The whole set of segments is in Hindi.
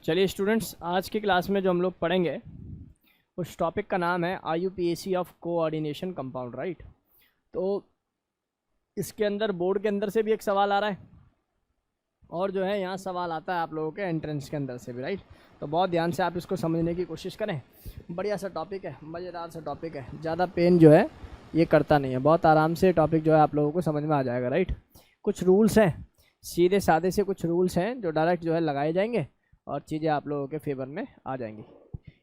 चलिए स्टूडेंट्स, आज की क्लास में जो हम लोग पढ़ेंगे उस टॉपिक का नाम है IUPAC of coordination compound, right. तो इसके अंदर बोर्ड के अंदर से भी एक सवाल आ रहा है और जो है यहाँ सवाल आता है आप लोगों के एंट्रेंस के अंदर से भी, राइट। तो बहुत ध्यान से आप इसको समझने की कोशिश करें। बढ़िया सा टॉपिक है, मज़ेदार सा टॉपिक है, ज़्यादा पेन जो है ये करता नहीं है, बहुत आराम से टॉपिक जो है आप लोगों को समझ में आ जाएगा, राइट। कुछ रूल्स हैं, सीधे साधे से कुछ रूल्स हैं जो डायरेक्ट जो है लगाए जाएंगे और चीज़ें आप लोगों के फेवर में आ जाएंगी।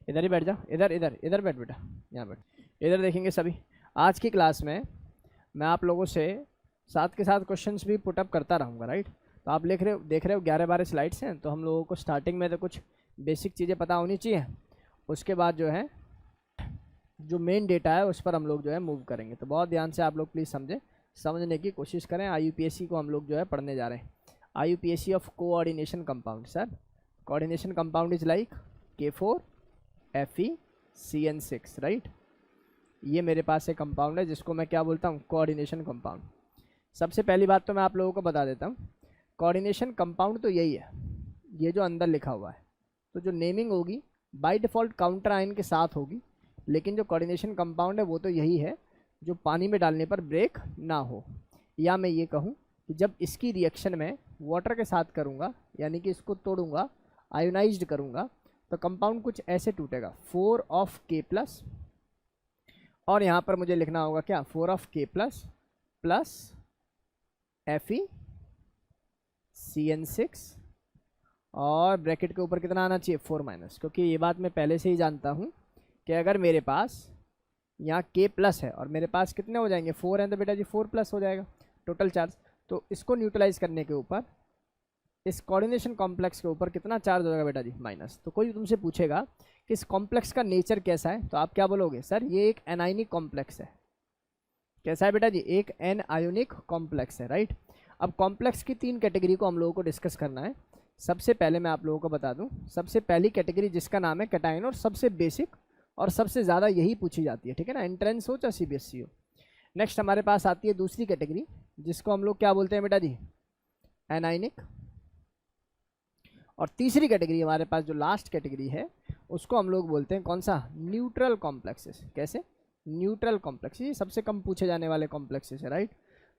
इधर ही बैठ जाओ, इधर इधर इधर बैठ बेटा, यहाँ बैठ। इधर देखेंगे सभी। आज की क्लास में मैं आप लोगों से साथ के साथ क्वेश्चंस भी पुटअप करता रहूँगा, राइट। तो आप देख रहे हो 11-12 स्लाइड्स हैं। तो हम लोगों को स्टार्टिंग में तो कुछ बेसिक चीज़ें पता होनी चाहिए, उसके बाद जो है जो मेन डेटा है उस पर हम लोग जो है मूव करेंगे। तो बहुत ध्यान से आप लोग प्लीज़ समझने की कोशिश करें। IUPAC को हम लोग जो है पढ़ने जा रहे हैं। IUPAC of coordination compound. Sir, coordination compound is like K4FeCN6, right. ये मेरे पास एक कंपाउंड है जिसको मैं क्या बोलता हूँ, कोऑर्डिनेशन कंपाउंड। सबसे पहली बात तो मैं आप लोगों को बता देता हूँ, कोऑर्डिनेशन कंपाउंड तो यही है, ये जो अंदर लिखा हुआ है। तो जो नेमिंग होगी बाय डिफ़ॉल्ट काउंटर आयन के साथ होगी, लेकिन जो कोऑर्डिनेशन कंपाउंड है वो तो यही है जो पानी में डालने पर ब्रेक ना हो। या मैं ये कहूँ कि जब इसकी रिएक्शन में वाटर के साथ करूँगा, यानी कि इसको तोड़ूंगा, आयोनाइज्ड करूँगा, तो कंपाउंड कुछ ऐसे टूटेगा, 4K+, और यहाँ पर मुझे लिखना होगा क्या, 4K+ प्लस FeCN6, और ब्रैकेट के ऊपर कितना आना चाहिए, 4-, क्योंकि ये बात मैं पहले से ही जानता हूँ कि अगर मेरे पास यहाँ K+ है और मेरे पास कितने हो जाएंगे, 4 हैं, तो बेटा जी 4+ हो जाएगा टोटल चार्ज। तो इसको न्यूट्रलाइज करने के ऊपर, इस कोऑर्डिनेशन कॉम्प्लेक्स के ऊपर कितना चार्ज हो जाएगा बेटा जी, माइनस। तो कोई तुमसे पूछेगा कि इस कॉम्प्लेक्स का नेचर कैसा है, तो आप क्या बोलोगे, सर ये एक एनायनिक कॉम्प्लेक्स है। कैसा है बेटा जी, एक एनायोनिक कॉम्प्लेक्स है, राइट। अब कॉम्प्लेक्स की 3 कैटेगरी को हम लोगों को डिस्कस करना है। सबसे पहले मैं आप लोगों को बता दूं, सबसे पहली कैटेगरी जिसका नाम है कैटायन, और सबसे बेसिक और सबसे ज़्यादा यही पूछी जाती है, ठीक है ना, एंट्रेंस हो चाहे CBSE हो। नेक्स्ट हमारे पास आती है दूसरी कैटेगरी, जिसको हम लोग क्या बोलते हैं बेटा जी, एनायनिक। और तीसरी कैटेगरी हमारे पास जो लास्ट कैटेगरी है उसको हम लोग बोलते हैं कौन सा, न्यूट्रल कॉम्प्लेक्सेस। कैसे, न्यूट्रल कॉम्प्लेक्स, ये सबसे कम पूछे जाने वाले कॉम्प्लेक्सेस है, राइट।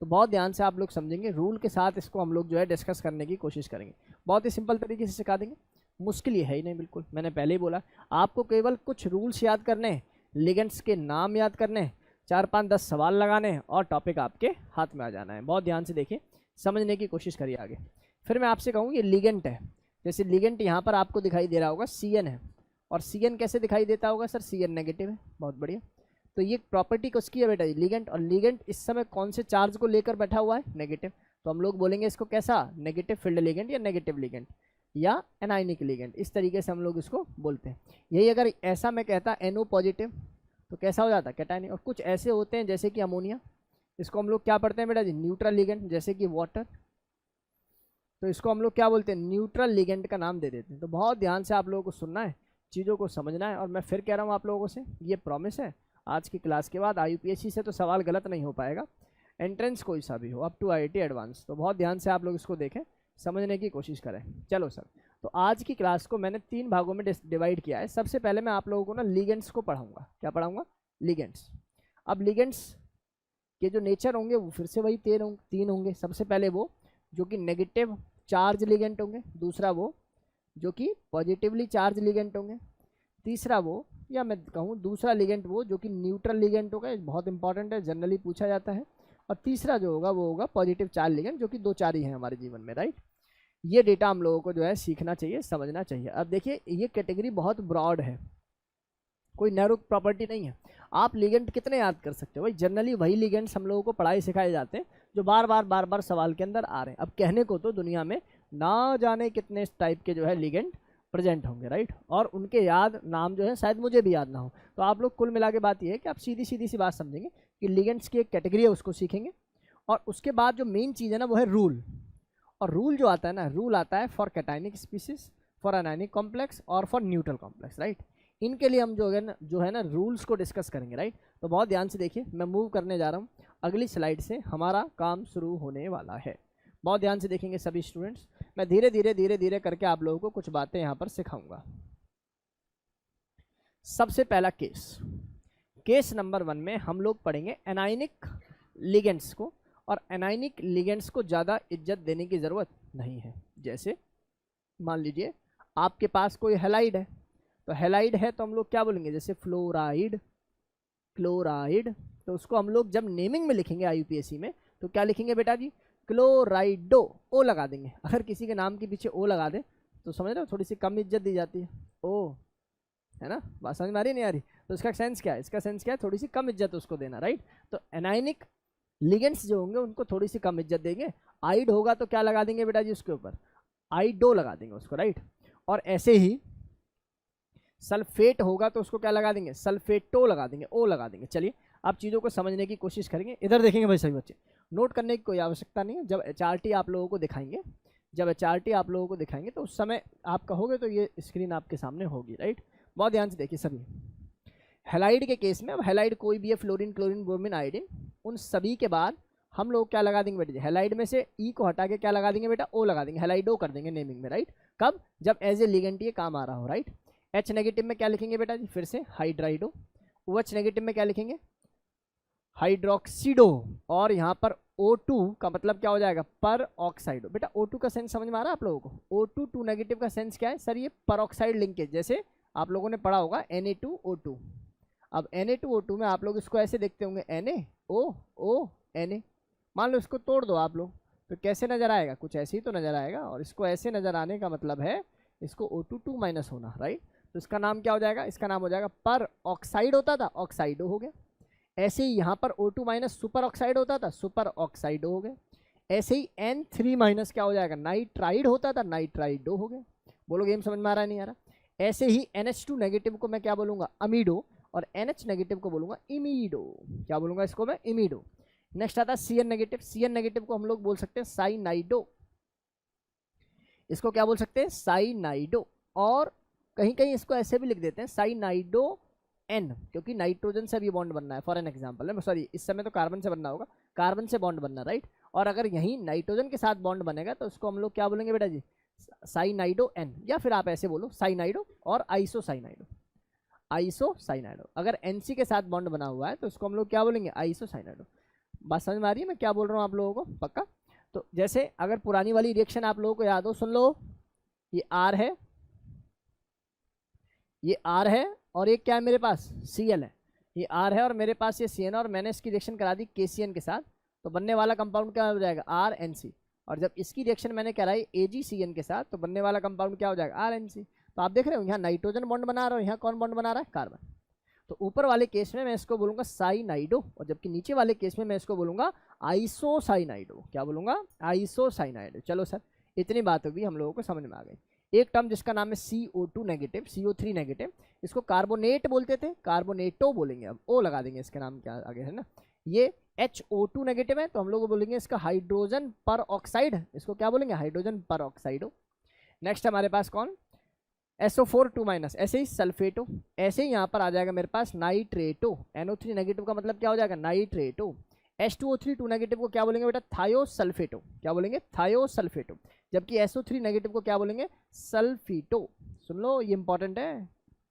तो बहुत ध्यान से आप लोग समझेंगे, रूल के साथ इसको हम लोग जो है डिस्कस करने की कोशिश करेंगे। बहुत ही सिंपल तरीके से सिखा देंगे, मुश्किल ये है ही नहीं बिल्कुल। मैंने पहले ही बोला, आपको केवल कुछ रूल्स याद करने हैं, लिगेंड्स के नाम याद करने हैं, 4-5-10 सवाल लगाने हैं और टॉपिक आपके हाथ में आ जाना है। बहुत ध्यान से देखिए, समझने की कोशिश करिए आगे। फिर मैं आपसे कहूँ, ये लिगेंड है, जैसे लिगेंड यहाँ पर आपको दिखाई दे रहा होगा CN है, और CN कैसे दिखाई देता होगा, सर CN नेगेटिव है। बहुत बढ़िया। तो ये प्रॉपर्टी किसकी है बेटा, लिगेंड, और लिगेंड इस समय कौन से चार्ज को लेकर बैठा हुआ है, नेगेटिव। तो हम लोग बोलेंगे इसको कैसा, नेगेटिव फील्ड लिगेंड या नेगेटिव लिगेंड या एनायनिक लिगेंड, इस तरीके से हम लोग इसको बोलते हैं। यही अगर ऐसा मैं कहता NO पॉजिटिव तो कैसा हो जाता, कैटायनिक। और कुछ ऐसे होते हैं जैसे कि अमोनिया, इसको हम लोग क्या पढ़ते हैं बेटा जी, न्यूट्रल लिगेंड, जैसे कि वाटर, तो इसको हम लोग क्या बोलते हैं, न्यूट्रल लिगेंड का नाम दे देते हैं। तो बहुत ध्यान से आप लोगों को सुनना है, चीज़ों को समझना है। और मैं फिर कह रहा हूँ आप लोगों से, ये प्रॉमिस है, आज की क्लास के बाद IUPAC से तो सवाल गलत नहीं हो पाएगा, एंट्रेंस कोई सा भी हो, अप टू IIT एडवांस। तो बहुत ध्यान से आप लोग इसको देखें, समझने की कोशिश करें। चलो सर, तो आज की क्लास को मैंने 3 भागों में डिवाइड किया है। सबसे पहले मैं आप लोगों को ना लिगेंड्स को पढ़ाऊँगा। क्या पढ़ाऊँगा, लिगेंड्स। अब लिगेंड्स के जो नेचर होंगे वो फिर से वही 3 होंगे। सबसे पहले वो जो कि नेगेटिव चार्ज लिगेंड होंगे, दूसरा वो जो कि पॉजिटिवली चार्ज लिगेंड होंगे, तीसरा वो, या मैं कहूँ दूसरा लिगेंड वो जो कि न्यूट्रल लिगेंड होगा, बहुत इंपॉर्टेंट है, जनरली पूछा जाता है। और तीसरा जो होगा वो होगा पॉजिटिव चार्ज लिगेंड, जो कि 2-4 ही हैं हमारे जीवन में, राइट। ये डेटा हम लोगों को जो है सीखना चाहिए, समझना चाहिए। अब देखिए, ये कैटेगरी बहुत ब्रॉड है, कोई नैरो प्रॉपर्टी नहीं है। आप लिगेंड कितने याद कर सकते हो भाई, जनरली वही लिगेंड्स हम लोगों को पढ़ाई सिखाए जाते हैं जो बार बार सवाल के अंदर आ रहे हैं। अब कहने को तो दुनिया में ना जाने कितने टाइप के जो है लिगेंड प्रेजेंट होंगे, राइट, और उनके याद नाम जो है शायद मुझे भी याद ना हो। तो आप लोग कुल मिला के बात ये है कि आप सीधी सी बात समझेंगे कि लिगेंड्स की एक कैटेगरी है, उसको सीखेंगे। और उसके बाद जो मेन चीज़ है ना वो है रूल। और रूल जो आता है ना, रूल आता है for cationic species, for anionic complex और फॉर न्यूट्रल कॉम्प्लेक्स, राइट। इनके लिए हम जो है ना रूल्स को डिस्कस करेंगे, राइट। तो बहुत ध्यान से देखिए, मैं मूव करने जा रहा हूँ, अगली स्लाइड से हमारा काम शुरू होने वाला है। बहुत ध्यान से देखेंगे सभी स्टूडेंट्स। मैं धीरे धीरे करके आप लोगों को कुछ बातें यहाँ पर सिखाऊंगा। सबसे पहला केस नंबर 1 में हम लोग पढ़ेंगे एनायनिक लिगेंड्स को, और एनायनिक लिगेंड्स को ज़्यादा इज्जत देने की ज़रूरत नहीं है। जैसे मान लीजिए आपके पास कोई हैलाइड है, तो हैलाइड है तो हम लोग क्या बोलेंगे, जैसे फ्लोराइड, क्लोराइड, तो उसको हम लोग जब नेमिंग में लिखेंगे IUPAC में तो क्या लिखेंगे बेटा जी, क्लोराइडो, ओ लगा देंगे। अगर किसी के नाम के पीछे ओ लगा दे तो समझ रहे हो, थोड़ी सी कम इज्जत दी जाती है, ओ, है ना, बात समझ में आ रही नहीं आ रही? तो इसका सेंस क्या है, इसका सेंस क्या है, थोड़ी सी कम इज्जत उसको देना, राइट। तो एनायनिक लिगेंड्स जो होंगे उनको थोड़ी सी कम इज्जत देंगे। आइड होगा तो क्या लगा देंगे बेटा जी उसके ऊपर, आइडो लगा देंगे उसको, राइट। और ऐसे ही सल्फेट होगा तो उसको क्या लगा देंगे, सल्फेटो लगा देंगे, ओ लगा देंगे। चलिए आप चीज़ों को समझने की कोशिश करेंगे। इधर देखेंगे भाई सभी बच्चे, नोट करने की कोई आवश्यकता नहीं है। जब HRT आप लोगों को दिखाएंगे, जब HRT आप लोगों को दिखाएंगे तो उस समय आप कहोगे तो ये स्क्रीन आपके सामने होगी, राइट। बहुत ध्यान से देखिए सभी। हैलाइड के केस में, अब हैलाइड कोई भी है, फ्लोरीन, क्लोरीन, ब्रोमीन, आयोडीन, उन सभी के बाद हम लोग क्या लगा देंगे बेटा, हैलाइड में से ई को हटा के क्या लगा देंगे बेटा, ओ लगा देंगे, हैलाइडो कर देंगे नेमिंग में, राइट। कब, जब एज ए लिगेंड ये काम आ रहा हो, राइट। H नेगेटिव में क्या लिखेंगे बेटा जी, फिर से हाइड्राइडो। OH नेगेटिव में क्या लिखेंगे, हाइड्रोक्सीडो। और यहाँ पर O2 का मतलब क्या हो जाएगा, पर ऑक्साइडो। बेटा O2 का सेंस समझ में आ रहा है आप लोगों को? O2 2 नेगेटिव का सेंस क्या है सर, ये पर ऑक्साइड लिंकेज, जैसे आप लोगों ने पढ़ा होगा Na2O2। अब Na2O2 में आप लोग इसको ऐसे देखते होंगे, Na मान लो इसको तोड़ दो आप लोग तो कैसे नजर आएगा, कुछ ऐसे ही तो नजर आएगा। और इसको ऐसे नजर आने का मतलब है इसको O2 2 माइनस होना, राइट। तो इसका नाम क्या हो जाएगा, इसका नाम हो जाएगा पर ऑक्साइड, होता था ऑक्साइडो हो गया। ऐसे ही यहाँ पर O2 माइनस सुपर ऑक्साइड होता था, सुपर ऑक्साइडो हो गया। ऐसे ही N3 माइनस क्या हो जाएगा, नाइट्राइड होता था, नाइट्राइडो हो गया। बोलो गेम समझ में आ रहा है नहीं आ रहा? ऐसे ही NH2 नेगेटिव को मैं क्या बोलूंगा, अमीडो, और NH नेगेटिव को बोलूंगा इमीडो। क्या बोलूंगा इसको मैं, इमीडो। नेक्स्ट आता है CN नेगेटिव। CN नेगेटिव को हम लोग बोल सकते हैं साइनाइडो, इसको क्या बोल सकते हैं, साइनाइडो। और कहीं कहीं इसको ऐसे भी लिख देते हैं साइनाइडो N, क्योंकि नाइट्रोजन से भी बॉन्ड बनना है, फॉर एन एग्जाम्पल है, सॉरी इस समय तो कार्बन से बनना होगा, कार्बन से बॉन्ड बनना, राइट। और अगर यहीं नाइट्रोजन के साथ बॉन्ड बनेगा तो उसको हम लोग क्या बोलेंगे बेटा जी, साइनाइडो N, या फिर आप ऐसे बोलो साइनाइडो और आइसोसाइनाइडो, आइसोसाइनाइडो। अगर NC के साथ बॉन्ड बना हुआ है तो उसको हम लोग क्या बोलेंगे, आइसोसाइनाइडो। बात समझ में आ रही है मैं क्या बोल रहा हूँ आप लोगों को, पक्का? तो जैसे अगर पुरानी वाली रिएक्शन आप लोगों को याद हो, सुन लो, ये R है, ये R है, और एक क्या है मेरे पास, Cl है। ये R है और मेरे पास ये CN, और मैंने इसकी रिएक्शन करा दी KCN के साथ, तो बनने वाला कंपाउंड क्या हो जाएगा, RNC। और जब इसकी रिएक्शन मैंने कराई AgCN के साथ तो बनने वाला कंपाउंड क्या हो जाएगा, RNC। तो आप देख रहे हो यहाँ नाइट्रोजन बॉन्ड बना रहा है, यहाँ कौन बॉन्ड बना रहा है, कार्बन। तो ऊपर वाले केस में मैं इसको बोलूंगा साइनाइडो, और जबकि नीचे वाले केस में मैं इसको बोलूंगा आइसोसाइनाइडो। क्या बोलूंगा, आइसोसाइनाइडो। चलो सर, इतनी बात होगी, हम लोगों को समझ में आ गई। एक टर्म जिसका नाम है CO2 नेगेटिव, CO3 नेगेटिव, इसको कार्बोनेट बोलते थे, कार्बोनेटो बोलेंगे, अब ओ लगा देंगे इसके नाम क्या आगे, है ना। ये HO2 नेगेटिव है तो हम लोग बोलेंगे इसका हाइड्रोजन पर ऑक्साइड, इसको क्या बोलेंगे, हाइड्रोजन पर ऑक्साइडो। नेक्स्ट हमारे पास कौन, SO4 2 माइनस, ऐसे ही सल्फेटो। ऐसे ही यहाँ पर आ जाएगा मेरे पास नाइट्रेटो, NO3 नेगेटिव का मतलब क्या हो जाएगा, नाइट्रेटो। H2O3 2 नेगेटिव को क्या बोलेंगे बेटा, थायोसल्फेटो। क्या बोलेंगे, थायोसल्फेटो। जबकि SO3 नेगेटिव को क्या बोलेंगे, सल्फीटो। सुन लो ये इंपॉर्टेंट है,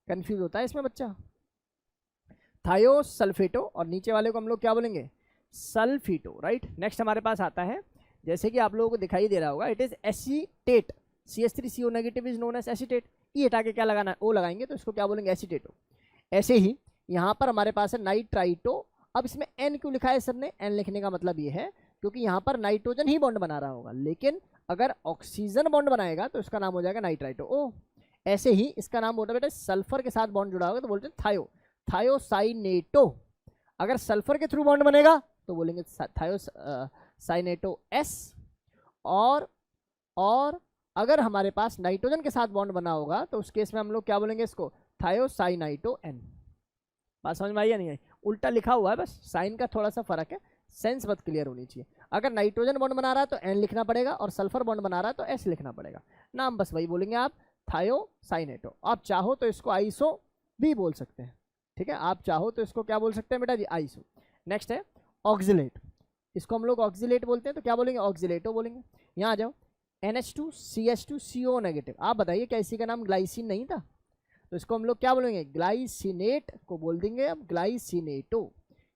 कंफ्यूज होता है इसमें बच्चा। थायोसल्फेटो, और नीचे वाले को हम लोग क्या बोलेंगे, सल्फीटो, राइट। नेक्स्ट हमारे पास आता है, जैसे कि आप लोगों को दिखाई दे रहा होगा, it is acetate, CH3CO negative is known as acetate. ये हटा के क्या लगाना है, ओ लगाएंगे, तो इसको क्या बोलेंगे, एसीटेटो। ऐसे ही यहाँ पर हमारे पास है नाइट्राइटो। अब इसमें N क्यों लिखा है सर ने, N लिखने का मतलब ये है क्योंकि यहाँ पर नाइट्रोजन ही बॉन्ड बना रहा होगा, लेकिन अगर ऑक्सीजन बॉन्ड बनाएगा तो इसका नाम हो जाएगा नाइट्राइटो, ओ। ऐसे ही इसका नाम होता है बेटा, सल्फर के साथ बॉन्ड जुड़ा होगा तो बोलते हैं थायो, थायोसाइनेटो। अगर सल्फर के थ्रू बॉन्ड बनेगा तो बोलेंगे थायोसाइनेटो S। और अगर हमारे पास नाइट्रोजन के साथ बॉन्ड बना होगा तो उस केस में हम लोग क्या बोलेंगे इसको, थायोसाइनाइटो N। बात समझ में आई या नहीं आई? उल्टा लिखा हुआ है, बस साइन का थोड़ा सा फर्क है, सेंस बहुत क्लियर होनी चाहिए। अगर नाइट्रोजन बॉन्ड बना रहा है तो N लिखना पड़ेगा, और सल्फर बॉन्ड बना रहा है तो S लिखना पड़ेगा। नाम बस वही बोलेंगे आप, थायोसाइनेटो। आप चाहो तो इसको आइसो भी बोल सकते हैं, ठीक है, आप चाहो तो इसको क्या बोल सकते हैं बेटा जी, आइसो। नेक्स्ट है ऑक्जिलेट। इसको हम लोग ऑक्सीलेट बोलते हैं, तो क्या बोलेंगे, ऑक्सीलेटो बोलेंगे। यहाँ आ जाओ, NH2 CH2 CO नेगेटिव। आप बताइए क्या इसी का नाम ग्लाइसिन नहीं था? तो इसको हम लोग क्या बोलेंगे, ग्लाइसिनेट को बोल देंगे अब, ग्लाइसिनेटो।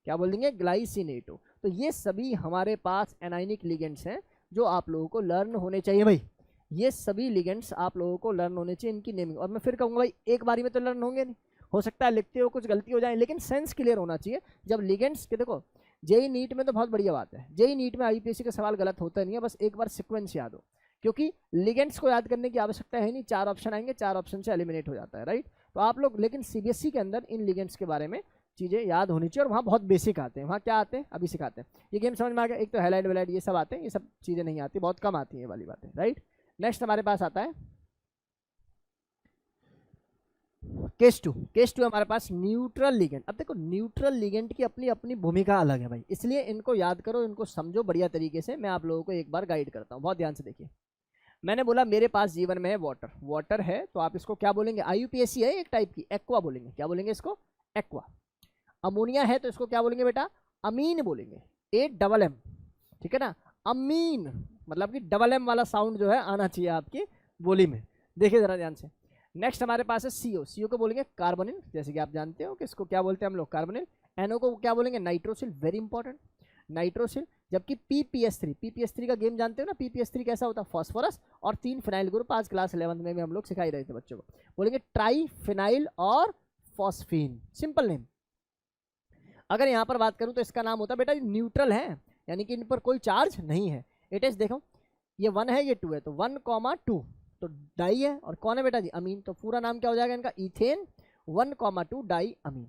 क्या बोल देंगे, ग्लाइसिनेटो। तो ये सभी हमारे पास एनाइनिक लिगेंड्स हैं जो आप लोगों को लर्न होने चाहिए भाई। ये सभी लिगेंड्स आप लोगों को लर्न होने चाहिए, इनकी नेमिंग। और मैं फिर कहूँगा भाई एक बारी में तो लर्न होंगे नहीं, हो सकता है लिखते हो कुछ गलती हो जाए, लेकिन सेंस क्लियर होना चाहिए। जब लिगेंड्स के देखो, जेई नीट में तो बहुत बढ़िया बात है, जेई नीट में IUPAC का सवाल गलत होता नहीं है, बस एक बार सीक्वेंस याद हो, क्योंकि लिगेंड्स को याद करने की आवश्यकता है नहीं, 4 ऑप्शन आएंगे, 4 ऑप्शन से एलिमिनेट हो जाता है, राइट। तो आप लोग लेकिन CBSE के अंदर इन लिगेंड्स के बारे में चीज़ें याद होनी चाहिए, और वहाँ बहुत बेसिक आते हैं। वहाँ क्या आते हैं अभी सिखाते हैं, ये गेम समझ में आ गया। एक तो हैलाइड वेलाइड ये सब आते हैं, ये सब चीज़ें नहीं आती, बहुत कम आती हैं ये वाली बातें, राइट। नेक्स्ट हमारे पास आता है केस टू हमारे पास न्यूट्रल लिगेंड। अब देखो न्यूट्रल लिगेंड की अपनी अपनी भूमिका अलग है भाई, इसलिए इनको याद करो, इनको समझो बढ़िया तरीके से। मैं आप लोगों को एक बार गाइड करता हूँ, बहुत ध्यान से देखिए। मैंने बोला मेरे पास जीवन में है वाटर, वाटर है तो आप इसको क्या बोलेंगे, IUPAC है एक टाइप की, एक्वा बोलेंगे। क्या बोलेंगे इसको, एक्वा। अमोनिया है तो इसको क्या बोलेंगे बेटा, अमीन बोलेंगे, AMM, ठीक है ना, अमीन। मतलब कि डबल M वाला साउंड जो है आना चाहिए आपकी बोली में, देखिए जरा ध्यान से। नेक्स्ट हमारे पास है CO को बोलेंगे कार्बोनिल, जैसे कि आप जानते हो कि इसको क्या बोलते हैं हम लोग, कार्बोनिल। NO को क्या बोलेंगे, नाइट्रोसिल, वेरी इंपॉर्टेंट, नाइट्रोसिल। जबकि PPS3 का गेम जानते हो ना, PPS3 कैसा होता है, फॉस्फोरस और 3 फिनाइल ग्रुप, आज क्लास 11th में भी हम लोग सिखाई रहे थे बच्चों को। बोलेंगे ट्राई फिनाइल और फॉस्फीन, सिंपल नेम। अगर यहाँ पर बात करूँ तो इसका नाम होता है बेटा न्यूट्रल है, यानी कि इन पर कोई चार्ज नहीं है। इट इज देखो ये 1 है ये 2 है, तो 1,2 तो डाई है, और कौन है बेटा जी, अमीन। तो पूरा नाम क्या हो जाएगा इनका, इथेन 1,2 डाई अमीन,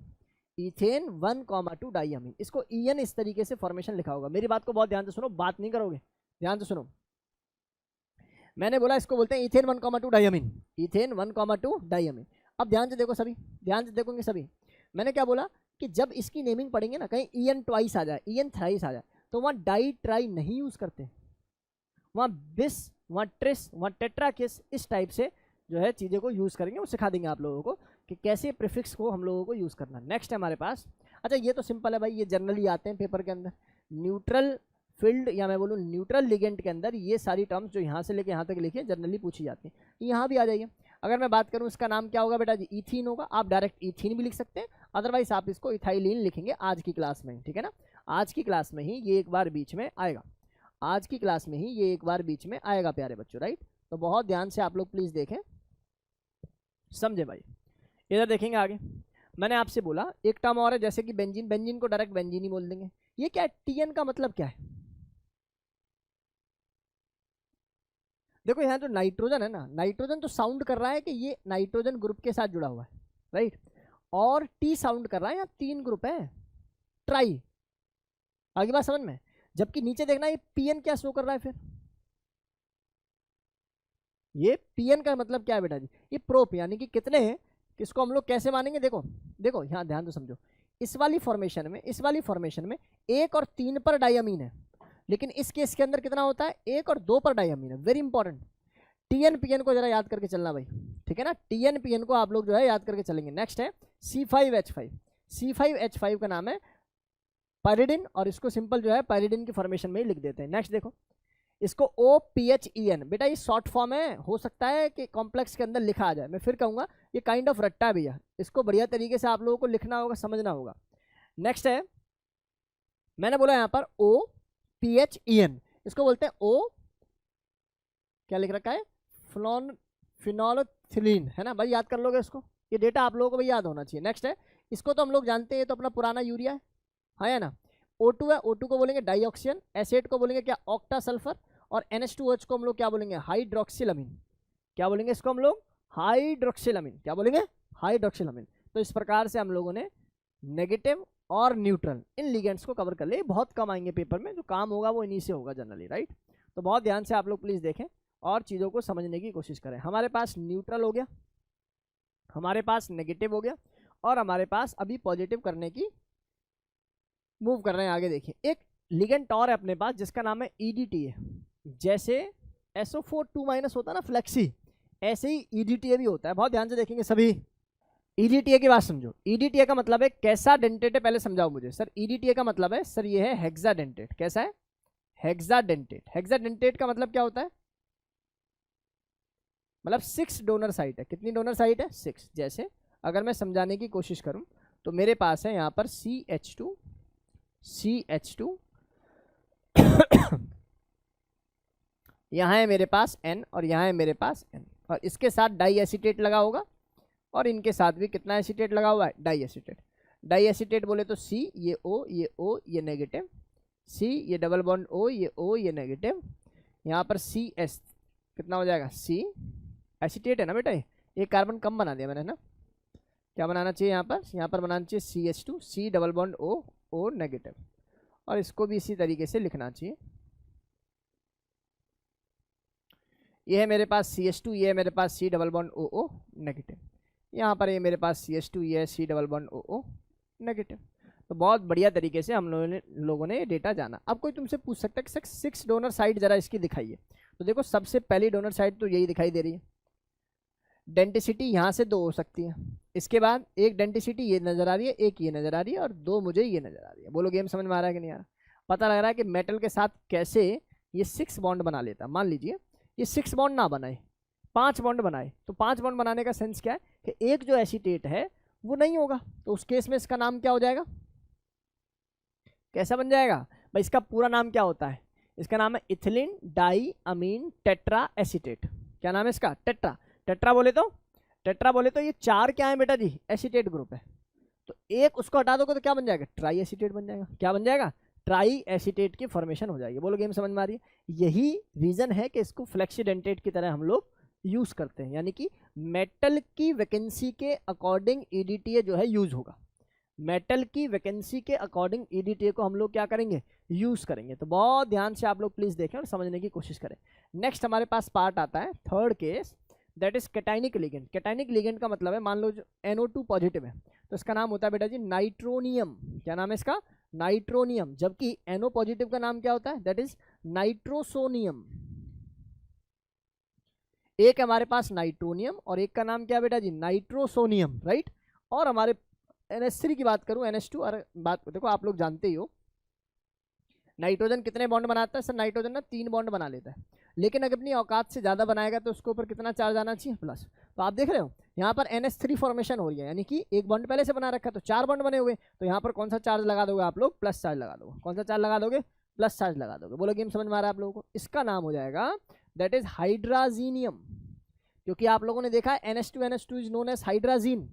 इथेन 1,2 डाई अमीन। इसको EN इस तरीके से फॉर्मेशन लिखा होगा। मेरी बात को बहुत ध्यान से सुनो, बात नहीं करोगे, ध्यान से सुनो। मैंने बोला इसको बोलते हैं इथेन 1,2 डाई अमीन, इथेन 1,2 डाई अमीन। अब ध्यान से देखो सभी, ध्यान से देखोगे सभी, मैंने क्या बोला कि जब इसकी नेमिंग पढ़ेंगे ना, कहीं EN ट्वाइस आ जाए, EN थ्राइस आ जाए, तो वहाँ डाई ट्राई नहीं यूज करते, वहाँ बिस, वहाँ ट्रिस, वहाँ टेट्राकिस, इस टाइप से जो है चीज़ें को यूज़ करेंगे। वो सिखा देंगे आप लोगों को कि कैसे प्रीफिक्स को हम लोगों को यूज़ करना। नेक्स्ट है हमारे पास, अच्छा ये तो सिंपल है भाई, ये जनरली आते हैं पेपर के अंदर, न्यूट्रल फील्ड या मैं बोलूँ न्यूट्रल लिगेंड के अंदर ये सारी टर्म्स जो यहाँ से लेके यहाँ तक लिखिए जनरली पूछी जाती हैं। यहाँ भी आ जाइए। अगर मैं बात करूँ इसका नाम क्या होगा बेटा जी, इथीन होगा। आप डायरेक्ट इथीन भी लिख सकते हैं, अदरवाइज आप इसको इथाइलिन लिखेंगे आज की क्लास में, ठीक है ना। आज की क्लास में ही ये एक बार बीच में आएगा, आज की क्लास में ही ये एक बार बीच में आएगा प्यारे बच्चों, राइट। तो बहुत ध्यान से आप लोग प्लीज देखें, समझे भाई। इधर देखेंगे आगे, मैंने आपसे बोला एक टर्म और है जैसे कि बेंजीन, बेंजीन को डायरेक्ट बेंजीन ही बोल देंगे। ये क्या है, TN का मतलब क्या है, देखो यहाँ जो नाइट्रोजन है ना, नाइट्रोजन तो साउंड कर रहा है कि ये नाइट्रोजन ग्रुप के साथ जुड़ा हुआ है, राइट। और T साउंड कर रहा है, यहाँ 3 ग्रुप है, ट्राई। आगे बात समझ में। जबकि नीचे देखना ये PN क्या शो कर रहा है, फिर ये PN का मतलब क्या है बेटा जी, ये प्रोप, यानी कि कितने हैं, किसको हम लोग कैसे मानेंगे। देखो देखो यहाँ ध्यान तो समझो, इस वाली फॉर्मेशन में 1 और 3 पर डाइअमीन है, लेकिन इस केस के अंदर कितना होता है, 1 और 2 पर डाइअमीन है। वेरी इंपॉर्टेंट, TN PN को जरा याद करके चलना भाई, ठीक है ना। TN PN को आप लोग जो है याद करके चलेंगे। नेक्स्ट है C5H5, C5H5 का नाम है पायरिडिन, और इसको सिंपल जो है पायरिडिन की फॉर्मेशन में ही लिख देते हैं। नेक्स्ट देखो इसको OPHEN, बेटा ये शॉर्ट फॉर्म है, हो सकता है कि कॉम्प्लेक्स के अंदर लिखा आ जाए। मैं फिर कहूँगा ये काइंड ऑफ रट्टा है भैया, इसको बढ़िया तरीके से आप लोगों को लिखना होगा, समझना होगा। नेक्स्ट है, मैंने बोला यहाँ पर OPHEN, इसको बोलते हैं O, क्या लिख रखा है, फिनोलोथिलीन, है ना भाई, याद कर लोगे इसको, ये डेटा आप लोगों को भी याद होना चाहिए। नेक्स्ट है, इसको तो हम लोग जानते हैं, तो अपना पुराना यूरिया है ना। O2 है, O2 को बोलेंगे डाइऑक्सियन, एसिड को बोलेंगे क्या, ऑक्टा सल्फर, और NH2OH को हम लोग क्या बोलेंगे, हाइड्रोक्सिलामीन। क्या बोलेंगे इसको हम लोग, हाइड्रोक्सिलामीन। क्या बोलेंगे, हाइड्रोक्सिलामीन। तो इस प्रकार से हम लोगों ने नेगेटिव और न्यूट्रल इन लिगेंड्स को कवर कर ले। बहुत कम आएंगे पेपर में, जो काम होगा वो इन्हीं से होगा जनरली, राइट। तो बहुत ध्यान से आप लोग प्लीज देखें और चीज़ों को समझने की कोशिश करें। हमारे पास न्यूट्रल हो गया, हमारे पास नेगेटिव हो गया, और हमारे पास अभी पॉजिटिव करने की मूव कर रहे हैं आगे। देखिए एक लिगेंड और है अपने पास जिसका नाम है EDTA है। जैसे SO4 2- होता है ना फ्लेक्सी, ऐसे ही EDTA भी होता है। बहुत ध्यान से देखेंगे सभी, ईडीटीए की बात समझो। ईडीटीए का मतलब है कैसा डेंटेट है, पहले समझाओ मुझे सर। ईडीटीए का मतलब है सर ये है हेक्साडेंटेट। कैसा है? हेक्साडेंटेट। हेक्साडेंटेट का मतलब क्या होता है? मतलब 6 डोनर साइट है। कितनी डोनर साइट है? 6। जैसे अगर मैं समझाने की कोशिश करूं तो मेरे पास है यहाँ पर CH2 CH2 यहाँ है मेरे पास N और यहाँ है मेरे पास N, और इसके साथ डाई एसीटेट लगा होगा और इनके साथ भी कितना एसीटेट लगा हुआ है? Die acetate. डाई एसीटेट बोले तो C, ये O, ये O, ये नेगेटिव, C, ये डबल बॉन्ड O, ये O, ये नेगेटिव, यहाँ पर CS कितना हो जाएगा? C एसीटेट है ना बेटा, ये कार्बन कम बना दिया मैंने ना। क्या बनाना चाहिए यहाँ पर? यहाँ पर बनाना चाहिए CH2 C double bond O, O negative, और इसको भी इसी तरीके से लिखना चाहिए। ये है मेरे पास CH2, ये है मेरे पास C double bond OO negative, यहाँ पर ये मेरे पास CH2, ये है C double bond OO negative. तो बहुत बढ़िया तरीके से हम लोगों ने ये डेटा जाना। अब कोई तुमसे पूछ सकता है कि 6 डोनर साइट जरा इसकी दिखाइए। तो देखो सबसे पहली डोनर साइट तो यही दिखाई दे रही है। डेंटिसिटी यहाँ से 2 हो सकती है। इसके बाद एक डेंटिसिटी ये नज़र आ रही है, एक ये नज़र आ रही है, और 2 मुझे ये नज़र आ रही है। बोलो गेम समझ में आ रहा है कि नहीं आ रहा? पता लग रहा है कि मेटल के साथ कैसे ये 6 बॉन्ड बना लेता। मान लीजिए ये 6 बॉन्ड ना बनाए, 5 बॉन्ड बनाए, तो 5 बॉन्ड बनाने का सेंस क्या है कि एक जो एसीटेट है वो नहीं होगा, तो उस केस में इसका नाम क्या हो जाएगा? कैसा बन जाएगा भाई? इसका पूरा नाम क्या होता है? इसका नाम है इथिलीन डाई अमीन टेट्रा एसीटेट। क्या नाम है इसका? टेट्रा। टेट्रा बोले तो ये 4 क्या है बेटा जी? एसीटेट ग्रुप है। तो एक उसको हटा दोगे तो क्या बन जाएगा? ट्राई एसीटेट बन जाएगा। क्या बन जाएगा? ट्राई एसीटेट की फॉर्मेशन हो जाएगी। बोलो गेम समझ में आ रही है? यही रीजन है कि इसको फ्लेक्सीडेंटेट की तरह हम लोग यूज करते हैं, यानी कि मेटल की वैकेंसी के अकॉर्डिंग ईडीटीए जो है यूज होगा। मेटल की वैकेंसी के अकॉर्डिंग ईडीटीए को हम लोग क्या करेंगे? यूज करेंगे। तो बहुत ध्यान से आप लोग प्लीज देखें और समझने की कोशिश करें। नेक्स्ट हमारे पास पार्ट आता है third case, that is cationic ligand. Cationic ligand का मतलब है, मान लो जो NO2 पॉजिटिव है तो इसका नाम होता है बेटा जी नाइट्रोनियम। क्या नाम है इसका? नाइट्रोनियम। जबकि NO पॉजिटिव का नाम क्या होता है? That is nitrosonium. एक हमारे पास नाइट्रोनियम और एक का नाम क्या बेटा जी? Nitrosonium, right. और हमारे NH3 की बात करूं, NH2, और बात देखो आप लोग जानते ही हो नाइट्रोजन कितने बॉन्ड बनाता है? सर नाइट्रोजन ना 3 बॉन्ड बना लेता है, लेकिन अगर अपनी औकात से ज़्यादा बनाएगा तो उसके ऊपर कितना चार्ज आना चाहिए? प्लस। तो आप देख रहे हो यहाँ पर NH3 फॉर्मेशन हो रही है, यानी कि एक बॉन्ड पहले से बना रखा है, तो 4 बॉन्ड बने हुए, तो यहाँ पर कौन सा चार्ज लगा दोगे आप लोग? प्लस चार्ज लगा दोगे। कौन सा चार्ज लगा दोगे? प्लस चार्ज लगा दोगे। बोलो गेम समझ में आ रहा है आप लोगों को? इसका नाम हो जाएगा दैट इज हाइड्राजीनियम, क्योंकि आप लोगों ने देखा है NH2 is known as hydrazine.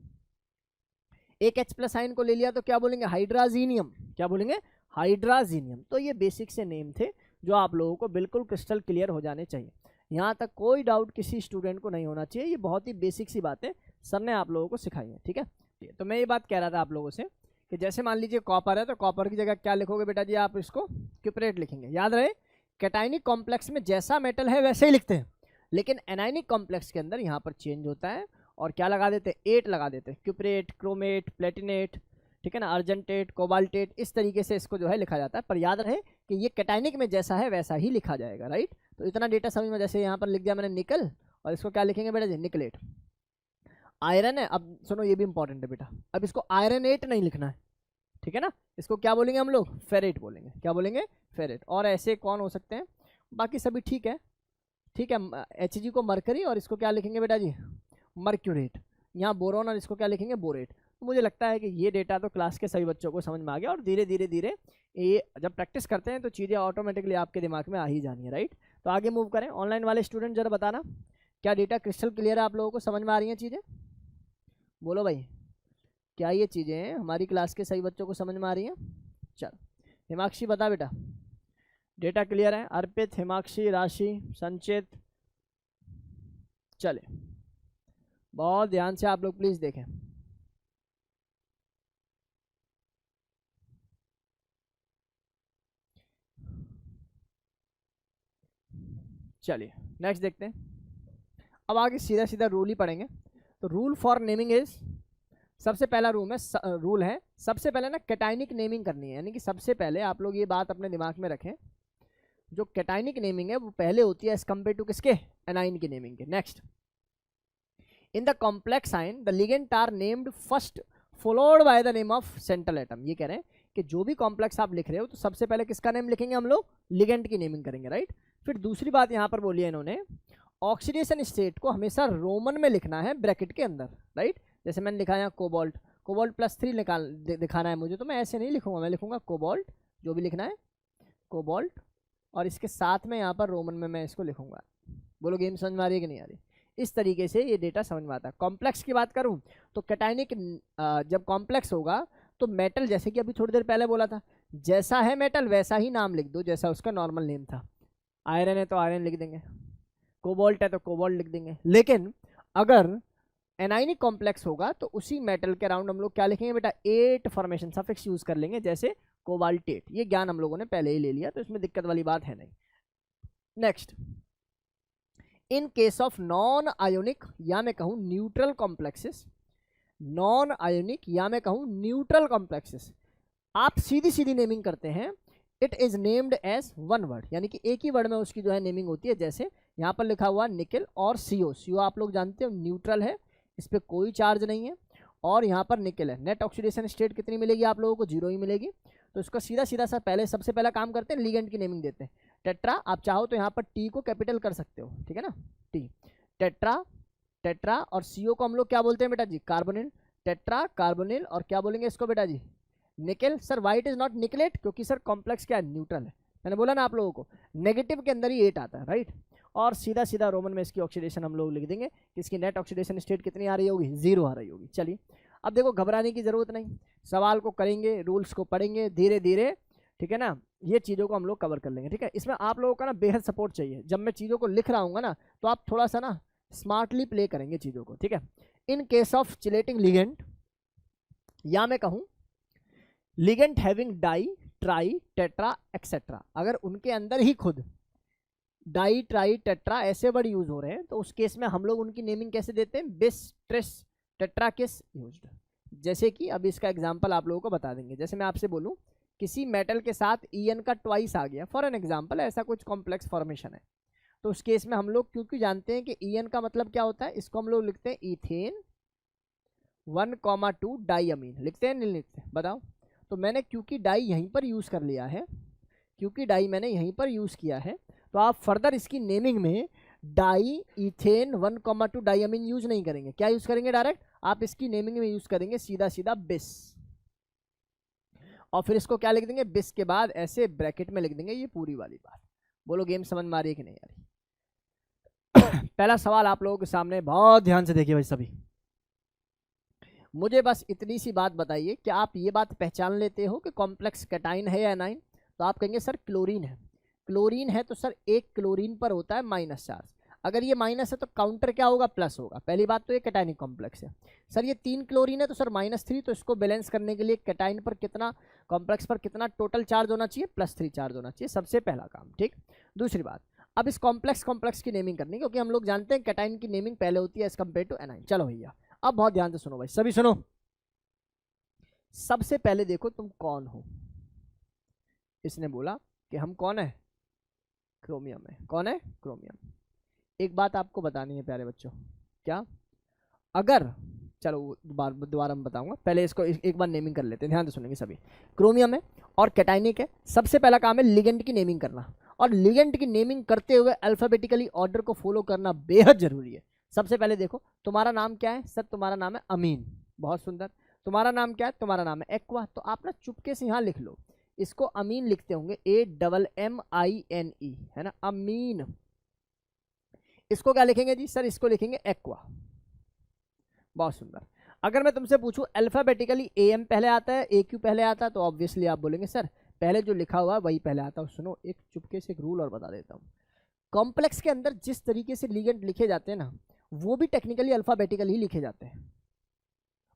एक H प्लस आयन को ले लिया तो क्या बोलेंगे? हाइड्राजीनियम। क्या बोलेंगे? हाइड्राजीनियम। तो ये बेसिक से नेम थे जो आप लोगों को बिल्कुल क्रिस्टल क्लियर हो जाने चाहिए। यहाँ तक कोई डाउट किसी स्टूडेंट को नहीं होना चाहिए। ये बहुत ही बेसिक सी बातें सर ने आप लोगों को सिखाई है, ठीक है। तो मैं ये बात कह रहा था आप लोगों से कि जैसे मान लीजिए कॉपर है, तो कॉपर की जगह क्या लिखोगे बेटा जी? आप इसको क्यूपरेट लिखेंगे। याद रहे कैटाइनिक कॉम्प्लेक्स में जैसा मेटल है वैसे ही लिखते हैं, लेकिन एनाइनिक कॉम्प्लेक्स के अंदर यहाँ पर चेंज होता है और क्या लगा देते हैं? 8 लगा देते हैं। क्यूपरेट, क्रोमेट, प्लेटिनेट, ठीक है ना, अर्जेंटेट, कोबाल्टेट, इस तरीके से इसको जो है लिखा जाता है। पर याद रहे कि ये कैटाइनिक में जैसा है वैसा ही लिखा जाएगा, राइट। तो इतना डेटा समझ में, जैसे यहाँ पर लिख दिया मैंने निकल, और इसको क्या लिखेंगे बेटा जी? निकलेट। आयरन है, अब सुनो ये भी इंपॉर्टेंट है बेटा, अब इसको आयरनेट नहीं लिखना है, ठीक है ना। इसको क्या बोलेंगे हम लोग? फेरेट बोलेंगे। क्या बोलेंगे? फेरेट। और ऐसे कौन हो सकते हैं? बाकी सभी ठीक है, ठीक है। Hg को मरकरी, और इसको क्या लिखेंगे बेटा जी? मर्क्यूरेट। यहाँ बोरोन, और इसको क्या लिखेंगे? बोरेट। तो मुझे लगता है कि ये डेटा तो क्लास के सभी बच्चों को समझ में आ गया, और धीरे धीरे धीरे ये जब प्रैक्टिस करते हैं तो चीज़ें ऑटोमेटिकली आपके दिमाग में आ ही जानी है, राइट। तो आगे मूव करें। ऑनलाइन वाले स्टूडेंट जरा बताना, क्या डेटा क्रिस्टल क्लियर है? आप लोगों को समझ में आ रही हैं चीज़ें? बोलो भाई, क्या ये चीज़ें हमारी क्लास के सही बच्चों को समझ में आ रही हैं? चलो हिमाक्षी बता बेटा, डेटा क्लियर है? अर्पित, हिमाक्षी, राशि, संचित, चले बहुत ध्यान से आप लोग प्लीज देखें। चलिए नेक्स्ट देखते हैं। अब आगे सीधा सीधा रूल ही पढ़ेंगे। तो रूल फॉर नेमिंग इज, सबसे पहला रूल है सबसे पहले ना कैटाइनिक नेमिंग करनी है, यानी कि सबसे पहले आप लोग ये बात अपने दिमाग में रखें, जो कैटाइनिक नेमिंग है वो पहले होती है एज कम्पेयर टू किसके? एनाइन की नेमिंग के। Next, in the complex ion the ligand are named first followed by the name of central atom. ये कह रहे हैं कि जो भी कॉम्प्लेक्स आप लिख रहे हो तो सबसे पहले किसका नेम लिखेंगे हम लोग, लिगेंड की नेमिंग करेंगे, राइट। फिर दूसरी बात यहाँ पर बोली है इन्होंने, ऑक्सीडेशन स्टेट को हमेशा रोमन में लिखना है ब्रैकेट के अंदर, राइट। जैसे मैंने लिखा है कोबाल्ट, कोबाल्ट +3 दिखाना है मुझे, तो मैं ऐसे नहीं लिखूंगा, मैं लिखूंगा कोबाल्ट, जो भी लिखना है कोबाल्ट, और इसके साथ में यहाँ पर रोमन में मैं इसको लिखूंगा। बोलो गेम समझ में आ रही है कि नहीं आ रही। इस तरीके से ये डेटा समझ में आता है। कॉम्प्लेक्स की बात करूँ तो कैटायनिक जब कॉम्प्लेक्स होगा तो मेटल, जैसे कि अभी थोड़ी देर पहले बोला था, जैसा है मेटल वैसा ही नाम लिख दो जैसा उसका नॉर्मल नेम था। आयरन है तो आयरन लिख देंगे, कोबाल्ट है तो कोबाल्ट लिख देंगे। लेकिन अगर एनाइनिक कॉम्प्लेक्स होगा तो उसी मेटल के अराउंड हम लोग क्या लिखेंगे बेटा, 8 फॉर्मेशन सफिक्स यूज कर लेंगे, जैसे कोबाल्टेट। ये ज्ञान हम लोगों ने पहले ही ले लिया, तो इसमें दिक्कत वाली बात है नहीं। Next, in case of non ionic या मैं कहूं न्यूट्रल कॉम्प्लेक्सेस, नॉन आयोनिक या मैं कहूं न्यूट्रल कॉम्प्लेक्सेस, आप सीधी सीधी नेमिंग करते हैं। It is named as one word, यानी कि एक ही वर्ड में उसकी जो है नेमिंग होती है। जैसे यहाँ पर लिखा हुआ निकेल और सीओ, सीओ आप लोग जानते हो न्यूट्रल है, इस पर कोई चार्ज नहीं है, और यहाँ पर निकेल है, नेट ऑक्सीडेशन स्टेट कितनी मिलेगी आप लोगों को, 0 ही मिलेगी। तो इसका सीधा सीधा सा पहले सबसे पहला काम करते हैं, लिगेंड की नेमिंग देते हैं। टेट्रा, आप चाहो तो यहाँ पर टी को कैपिटल कर सकते हो, ठीक है ना, टी, टेट्रा, टेट्रा, और सीओ को हम लोग क्या बोलते हैं बेटा जी, कार्बोनिल, टेट्रा कार्बोनिल, और क्या बोलेंगे इसको बेटा जी, nickel. Sir why it is not nickelate, क्योंकि सर कॉम्प्लेक्स क्या है, न्यूट्रल है। मैंने बोला ना आप लोगों को, नेगेटिव के अंदर ही 8 आता है, राइट। और सीधा सीधा रोमन में इसकी ऑक्सीडेशन हम लोग लिख देंगे कि इसकी नेट ऑक्सीडेशन स्टेट कितनी आ रही होगी, 0 आ रही होगी। चलिए अब देखो, घबराने की जरूरत नहीं, सवाल को करेंगे, रूल्स को पढ़ेंगे धीरे धीरे, ठीक है ना, ये चीज़ों को हम लोग कवर कर लेंगे, ठीक है। इसमें आप लोगों का ना बेहद सपोर्ट चाहिए, जब मैं चीज़ों को लिख रहा हूँ ना, तो आप थोड़ा सा ना स्मार्टली प्ले करेंगे चीज़ों को, ठीक है। In case of chelating ligand, या मैं कहूँ ligand having di, tri, tetra etcetera, अगर उनके अंदर ही खुद डाई, ट्राई, टेट्रा ऐसे वर्ड यूज हो रहे हैं, तो उस केस में हम लोग उनकी नेमिंग कैसे देते हैं, बिस, ट्रिस, टेट्रा किस यूज्ड। जैसे कि अब इसका एग्जांपल आप लोगों को बता देंगे। जैसे मैं आपसे बोलूं किसी मेटल के साथ ईएन का ट्वाइस आ गया, फॉर एन एग्जांपल, ऐसा कुछ कॉम्प्लेक्स फॉर्मेशन है, तो उस केस में हम लोग क्योंकि जानते हैं कि ईएन का मतलब क्या होता है, इसको हम लोग लिखते हैं इथेन 1,2 डाईअमीन, लिखते हैं नहीं लिखते, बताओ। तो मैंने क्योंकि डाई यहीं पर यूज कर लिया है, क्योंकि डाई मैंने यहीं पर यूज किया है, तो आप फर्दर इसकी नेमिंग में डाई इथेन 1,2 डाईअमीन यूज नहीं करेंगे। क्या यूज करेंगे, डायरेक्ट आप इसकी नेमिंग में यूज करेंगे सीधा सीधा बिस, और फिर इसको क्या लिख देंगे, बिस के बाद ऐसे ब्रैकेट में लिख देंगे ये पूरी वाली बात। बोलो गेम समझ में आ रही है कि नहीं आ रही। पहला सवाल आप लोगों के सामने, बहुत ध्यान से देखिए भाई सभी, मुझे बस इतनी सी बात बताइए कि आप ये बात पहचान लेते हो कि कॉम्प्लेक्स कैटाइन है या एनाइन। तो आप कहेंगे सर क्लोरीन है, क्लोरीन है तो सर एक क्लोरीन पर होता है माइनस चार्ज, अगर ये माइनस है तो काउंटर क्या होगा, प्लस होगा। पहली बात तो ये कैटाइनिक कॉम्प्लेक्स है। सर ये 3 क्लोरीन है तो सर -3, तो इसको बैलेंस करने के लिए कैटाइन पर कितना, कॉम्प्लेक्स पर कितना टोटल चार्ज होना चाहिए, +3 चार्ज होना चाहिए, सबसे पहला काम, ठीक। दूसरी बात, अब इस कॉम्प्लेक्स की नेमिंग करनी, क्योंकि हम लोग जानते हैं कैटाइन की नेमिंग पहले होती है एज कम्पेयर टू एनाइन। चलो भैया अब बहुत ध्यान से सुनो भाई सभी, सुनो। सबसे पहले देखो तुम कौन हो, इसने बोला कि हम कौन है, क्रोमियम है। कौन है, क्रोमियम। एक बात आपको बतानी है प्यारे बच्चों, क्या, अगर, चलो दोबारा मैं बताऊंगा, पहले इसको एक बार नेमिंग कर लेते हैं, ध्यान से सुनेंगे सभी। क्रोमियम है और कैटाइनिक है, सबसे पहला काम है लिगेंड की नेमिंग करना, और लिगेंड की नेमिंग करते हुए अल्फाबेटिकली ऑर्डर को फॉलो करना बेहद जरूरी है। सबसे पहले देखो तुम्हारा नाम क्या है, सर तुम्हारा नाम है अमीन, बहुत सुंदर। तुम्हारा नाम क्या है, तुम्हारा नाम है एक्वा, तो आप ना चुपके से यहाँ लिख लो, इसको अमीन लिखते होंगे, AMMINE, है ना, अमीन। इसको क्या लिखेंगे जी, सर इसको लिखेंगे एक्वा, बहुत सुंदर। अगर मैं तुमसे पूछूं अल्फाबेटिकली AM पहले आता है, AQ पहले आता है, तो ऑब्वियसली आप बोलेंगे सर पहले जो लिखा हुआ है वही पहले आता है। सुनो एक चुपके से एक रूल और बता देता हूँ, कॉम्प्लेक्स के अंदर जिस तरीके से लिगेंड लिखे जाते हैं ना, वो भी टेक्निकली अल्फाबेटिकली ही लिखे जाते हैं।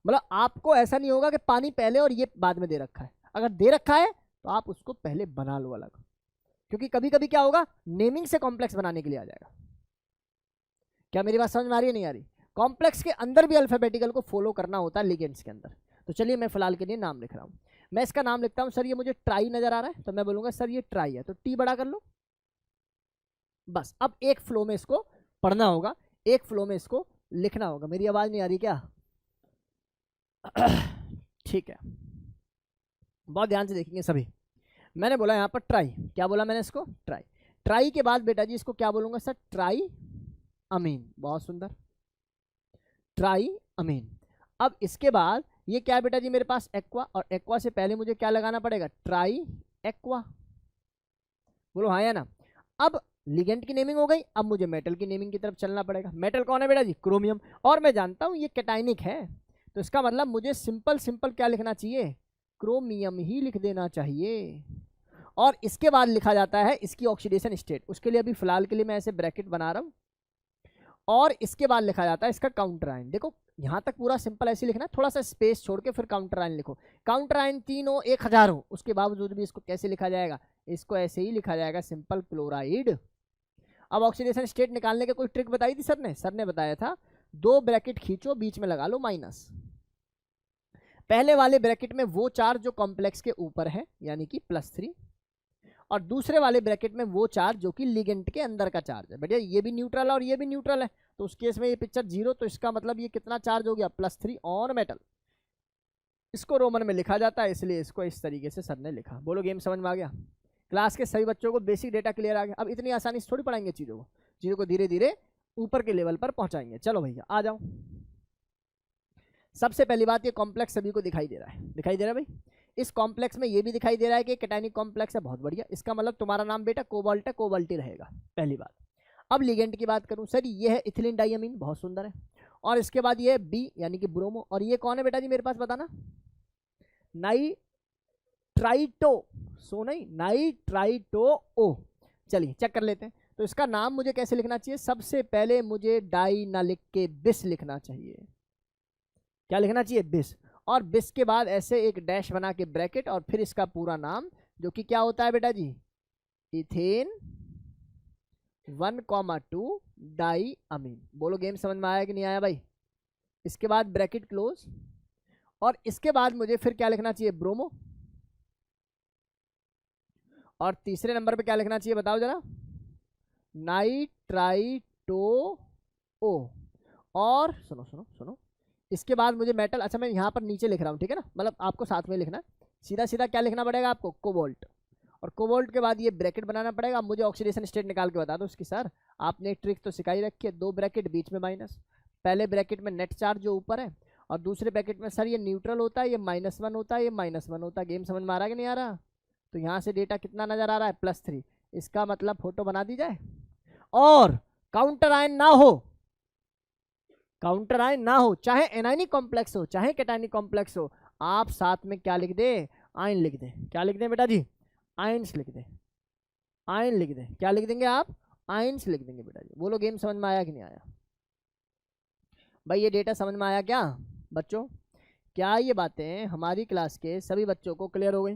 मतलब आपको ऐसा नहीं होगा कि पानी पहले और ये बाद में दे रखा है, अगर दे रखा है तो आप उसको पहले बना लो अलग, क्योंकि कभी कभी क्या होगा, नेमिंग से कॉम्प्लेक्स बनाने के लिए आ जाएगा। क्या मेरी बात समझ में आ रही है, नहीं आ रही। कॉम्प्लेक्स के अंदर भी अल्फाबेटिकल को फॉलो करना होता है लिगेंड्स के अंदर। तो चलिए मैं फिलहाल के लिए नाम लिख रहा हूँ, मैं इसका नाम लिखता हूँ, सर ये मुझे ट्राई नजर आ रहा है, तो मैं बोलूंगा सर ये ट्राई है, तो टी बड़ा कर लो, बस। अब एक फ्लो में इसको पढ़ना होगा, एक फ्लो में इसको लिखना होगा। मेरी आवाज़ नहीं आ रही क्या? ठीक है, बहुत ध्यान से देखेंगे सभी। मैंने बोला यहाँ पर ट्राई, क्या बोला मैंने इसको? ट्राई। ट्राई के बाद बेटा जी इसको क्या बोलूँगा सर? ट्राई अमीन। बहुत सुंदर, ट्राई अमीन। अब इसके बाद ये क्या है बेटा जी मेरे पास? एक्वा, और एक्वा से पहले मुझे क्या लगाना पड़ेगा? Try aqua. बोलो हाँ या ना? अब लिगेंड की नेमिंग हो गई, अब मुझे मेटल की नेमिंग की तरफ चलना पड़ेगा। मेटल कौन है बेटा जी? क्रोमियम। और मैं जानता हूँ ये कैटाइनिक है, तो इसका मतलब मुझे सिंपल सिंपल क्या लिखना चाहिए? क्रोमियम ही लिख देना चाहिए। और इसके बाद लिखा जाता है इसकी ऑक्सीडेशन स्टेट। उसके लिए अभी फिलहाल के लिए मैं ऐसे ब्रैकेट बना रहा हूँ। और इसके बाद लिखा जाता है इसका काउंटर आयन। देखो यहाँ तक पूरा सिंपल ऐसे लिखना, थोड़ा सा स्पेस छोड़ के फिर काउंटर आयन लिखो। काउंटर आयन 3 हो 1000 हो, उसके बावजूद भी इसको कैसे लिखा जाएगा? इसको ऐसे ही लिखा जाएगा, सिंपल क्लोराइड। अब ऑक्सीडेशन स्टेट निकालने की कोई ट्रिक बताई थी सर ने बताया था, 2 ब्रैकेट खींचो, बीच में लगा लो माइनस। पहले वाले ब्रैकेट में वो चार्ज जो कॉम्प्लेक्स के ऊपर है यानी कि +3, और दूसरे वाले ब्रैकेट में वो चार्ज जो कि लिगेंड के अंदर का चार्ज है। बेटा ये भी न्यूट्रल है और ये भी न्यूट्रल है, तो उस केस में ये पिक्चर 0, तो इसका मतलब ये कितना चार्ज हो गया? +3 ऑन मेटल। इसको रोमन में लिखा जाता है, इसलिए इसको इस तरीके से सर ने लिखा। बोलो गेम समझ में आ गया? क्लास के सभी बच्चों को बेसिक डेटा क्लियर आ गया। अब इतनी आसानी से थोड़ी पढ़ाएंगे चीज़ों को धीरे धीरे ऊपर के लेवल पर पहुंचाएंगे। चलो भैया आ जाओ। सबसे पहली बात, ये कॉम्प्लेक्स सभी को दिखाई दे रहा है, दिखाई दे रहा है भाई? इस कॉम्प्लेक्स में ये भी दिखाई दे रहा है कि कैटायनिक कॉम्प्लेक्स है। बहुत बढ़िया, इसका मतलब तुम्हारा नाम बेटा कोबाल्ट है, कोबाल्टी रहेगा, पहली बात। अब लिगेंड की बात करूं सर, ये है इथिलीन डाइअमीन, बहुत सुंदर है। और इसके बाद ये है बी यानी कि ब्रोमो, और ये कौन है बेटा जी मेरे पास बताना? नाइट्राइटो, सो नहीं, नाइट्राइटो ओ। चलिए चेक कर लेते हैं। तो इसका नाम मुझे कैसे लिखना चाहिए? सबसे पहले मुझे डाई ना लिख के बिस लिखना चाहिए। क्या लिखना चाहिए? बिस। और बिस के बाद ऐसे एक डैश बना के ब्रैकेट, और फिर इसका पूरा नाम जो कि क्या होता है बेटा जी? इथेन 1,2 डाई अमीन। बोलो गेम समझ में आया कि नहीं आया भाई? इसके बाद ब्रैकेट क्लोज, और इसके बाद मुझे फिर क्या लिखना चाहिए? ब्रोमो। और तीसरे नंबर पे क्या लिखना चाहिए बताओ जरा? नाइट्राइटो ओ। और सुनो सुनो सुनो, इसके बाद मुझे मेटल, अच्छा मैं यहाँ पर नीचे लिख रहा हूँ, ठीक है ना, मतलब आपको साथ में लिखना। सीधा सीधा क्या लिखना पड़ेगा आपको? कोबाल्ट। और कोबाल्ट के बाद ये ब्रैकेट बनाना पड़ेगा। मुझे ऑक्सीडेशन स्टेट निकाल के बता दो उसकी। सर आपने ट्रिक तो सिखाई रखी है, 2 ब्रैकेट बीच में माइनस। पहले ब्रैकेट में नेट चार्ज जो ऊपर है, और दूसरे ब्रैकेट में सर ये न्यूट्रल होता है, ये -1 होता है, ये -1 होता है। गेम समझ में आ रहा है कि नहीं आ रहा? तो यहाँ से डेटा कितना नजर आ रहा है? +3। इसका मतलब फोटो बना दी जाए। और काउंटर आयन ना हो, काउंटर आयन ना हो, चाहे एनायनिक कॉम्प्लेक्स हो चाहे कैटायनिक कॉम्प्लेक्स हो, आप साथ में क्या लिख दे? आयन लिख दे। क्या लिख दें बेटा जी? आयन्स लिख दे, आयन लिख दे। क्या लिख देंगे आप? आयन्स लिख देंगे बेटा जी। बोलो गेम समझ में आया कि नहीं आया भाई? ये डेटा समझ में आया क्या बच्चों? क्या ये बातें हमारी क्लास के सभी बच्चों को क्लियर हो गई?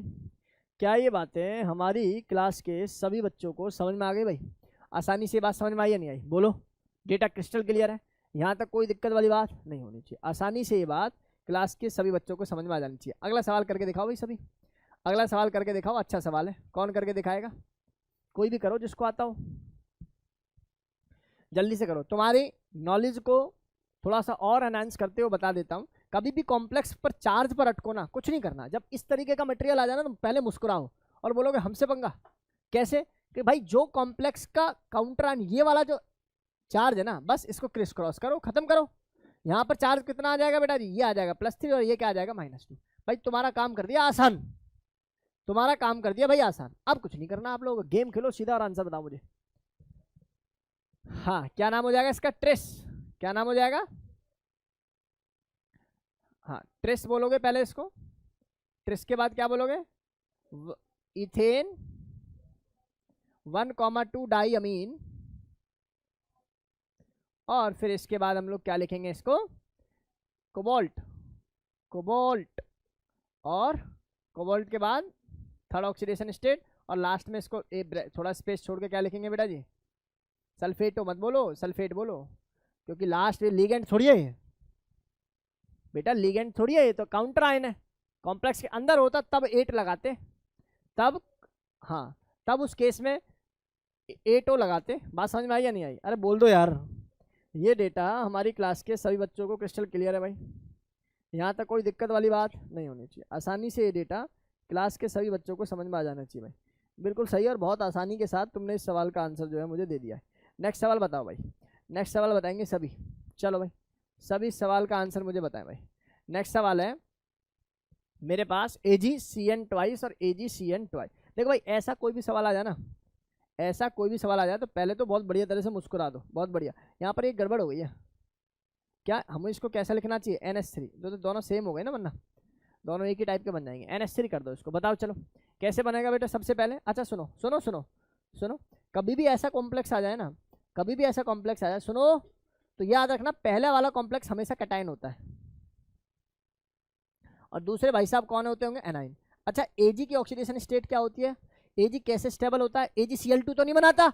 क्या ये बातें हमारी क्लास के सभी बच्चों को समझ में आ गई भाई? आसानी से बात समझ में आई या नहीं आई? बोलो, डेटा क्रिस्टल क्लियर है? यहाँ तक कोई दिक्कत वाली बात नहीं होनी चाहिए। आसानी से ये बात क्लास के सभी बच्चों को समझ में आ जानी चाहिए। अगला सवाल करके दिखाओ भाई सभी, अगला सवाल करके दिखाओ। अच्छा सवाल है, कौन करके दिखाएगा? कोई भी करो जिसको आता हो, जल्दी से करो। तुम्हारी नॉलेज को थोड़ा सा और एनहांस करते हुए बता देता हूँ, कभी भी कॉम्प्लेक्स पर चार्ज पर अटको ना, कुछ नहीं करना। जब इस तरीके का मटेरियल आ जाए ना, तो पहले मुस्कुराओ और बोलोगे हमसे पंगा। कैसे? कि भाई जो कॉम्प्लेक्स का काउंटर आयन ये वाला जो चार्ज है ना, बस इसको क्रिस क्रॉस करो, खत्म करो। यहाँ पर चार्ज कितना आ जाएगा बेटा जी? ये आ जाएगा +3, और ये क्या आ जाएगा? -2। भाई तुम्हारा काम कर दिया आसान, तुम्हारा काम कर दिया भाई आसान। अब कुछ नहीं करना आप लोग, गेम खेलो सीधा और आंसर बताओ मुझे। हाँ, क्या नाम हो जाएगा इसका? ट्रेस। क्या नाम हो जाएगा? हाँ, ट्रेस बोलोगे पहले इसको। ट्रेस के बाद क्या बोलोगे? इथेन 1,2 डाई अमीन। और फिर इसके बाद हम लोग क्या लिखेंगे इसको? Cobalt, cobalt. और कोबाल्ट के बाद थर्ड ऑक्सीडेशन स्टेट, और लास्ट में इसको थोड़ा स्पेस छोड़ के क्या लिखेंगे बेटा जी? सल्फेटो मत बोलो, सल्फेट बोलो, क्योंकि लास्ट में लिगेंड थोड़ी है बेटा, लिगेंड थोड़ी है, ये तो काउंटर आयन है। कॉम्प्लेक्स के अंदर होता तब 8 लगाते, तब हाँ, तब उस केस में 8O लगाते। बात समझ में आई या नहीं आई? अरे बोल दो यार, ये डेटा हमारी क्लास के सभी बच्चों को क्रिस्टल क्लियर है भाई, यहाँ तक कोई दिक्कत वाली बात नहीं होनी चाहिए। आसानी से ये डेटा क्लास के सभी बच्चों को समझ में आ जाना चाहिए भाई। बिल्कुल सही और बहुत आसानी के साथ तुमने इस सवाल का आंसर जो है मुझे दे दिया है। नेक्स्ट सवाल बताओ भाई, नेक्स्ट सवाल बताएंगे सभी। चलो भाई सभी सवाल का आंसर मुझे बताएं भाई। नेक्स्ट सवाल है मेरे पास AgCN ट्वाइस और AgCN ट्वाइस। देखो भाई ऐसा कोई भी सवाल आ जाए ना, ऐसा कोई भी सवाल आ जाए तो पहले तो बहुत बढ़िया तरह से मुस्कुरा दो, बहुत बढ़िया। यहाँ पर एक गड़बड़ हो गई है, क्या हमें इसको कैसा लिखना चाहिए, NH3, तो दोनों सेम हो गए ना, वरना दोनों एक ही टाइप के बन जाएंगे। NH3 कर दो इसको, बताओ चलो कैसे बनेगा बेटा। सबसे पहले अच्छा सुनो सुनो सुनो सुनो, कभी भी ऐसा कॉम्प्लेक्स आ जाए ना, कभी भी ऐसा कॉम्प्लेक्स आ जाए सुनो, तो याद रखना पहले वाला कॉम्प्लेक्स हमेशा कैटायन होता है और दूसरे भाई साहब कौन होते होंगे, एनाइन। अच्छा Ag की ऑक्सीडेशन स्टेट क्या होती है, Ag कैसे स्टेबल होता है, AgCl2 तो नहीं बनाता,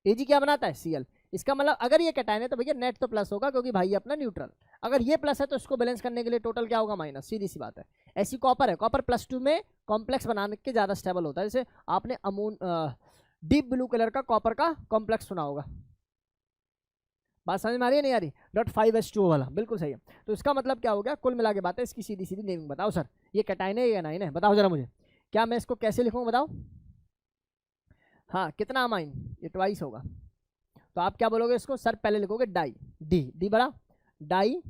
Ag क्या बनाता है, Cl। इसका मतलब अगर ये कैटायन है तो भैया नेट तो प्लस होगा क्योंकि भाई अपना न्यूट्रल। अगर ये प्लस है तो इसको बैलेंस करने के लिए टोटल क्या होगा, माइनस, सीधी सी बात है। ऐसी कॉपर है, कॉपर +2 में कॉम्प्लेक्स बनाने के ज्यादा स्टेबल होता है। जैसे आपने डीप ब्लू कलर का कॉपर का कॉम्प्लेक्स सुना होगा, बात समझ में आ रही है नहीं आ रही, .5H2O वाला, बिल्कुल सही है। तो इसका मतलब क्या हो गया, कुल मिला के बात है, इसकी सीधी सीधी नेमिंग बताओ सर, ये कैटायन है या एनाइन है, बताओ जरा मुझे। क्या मैं इसको कैसे लिखूँ बताओ, हाँ कितना अमाइन, ये ट्वाइस होगा, तो आप क्या बोलोगे इसको सर, पहले लिखोगे डाई, डी बड़ा, डाई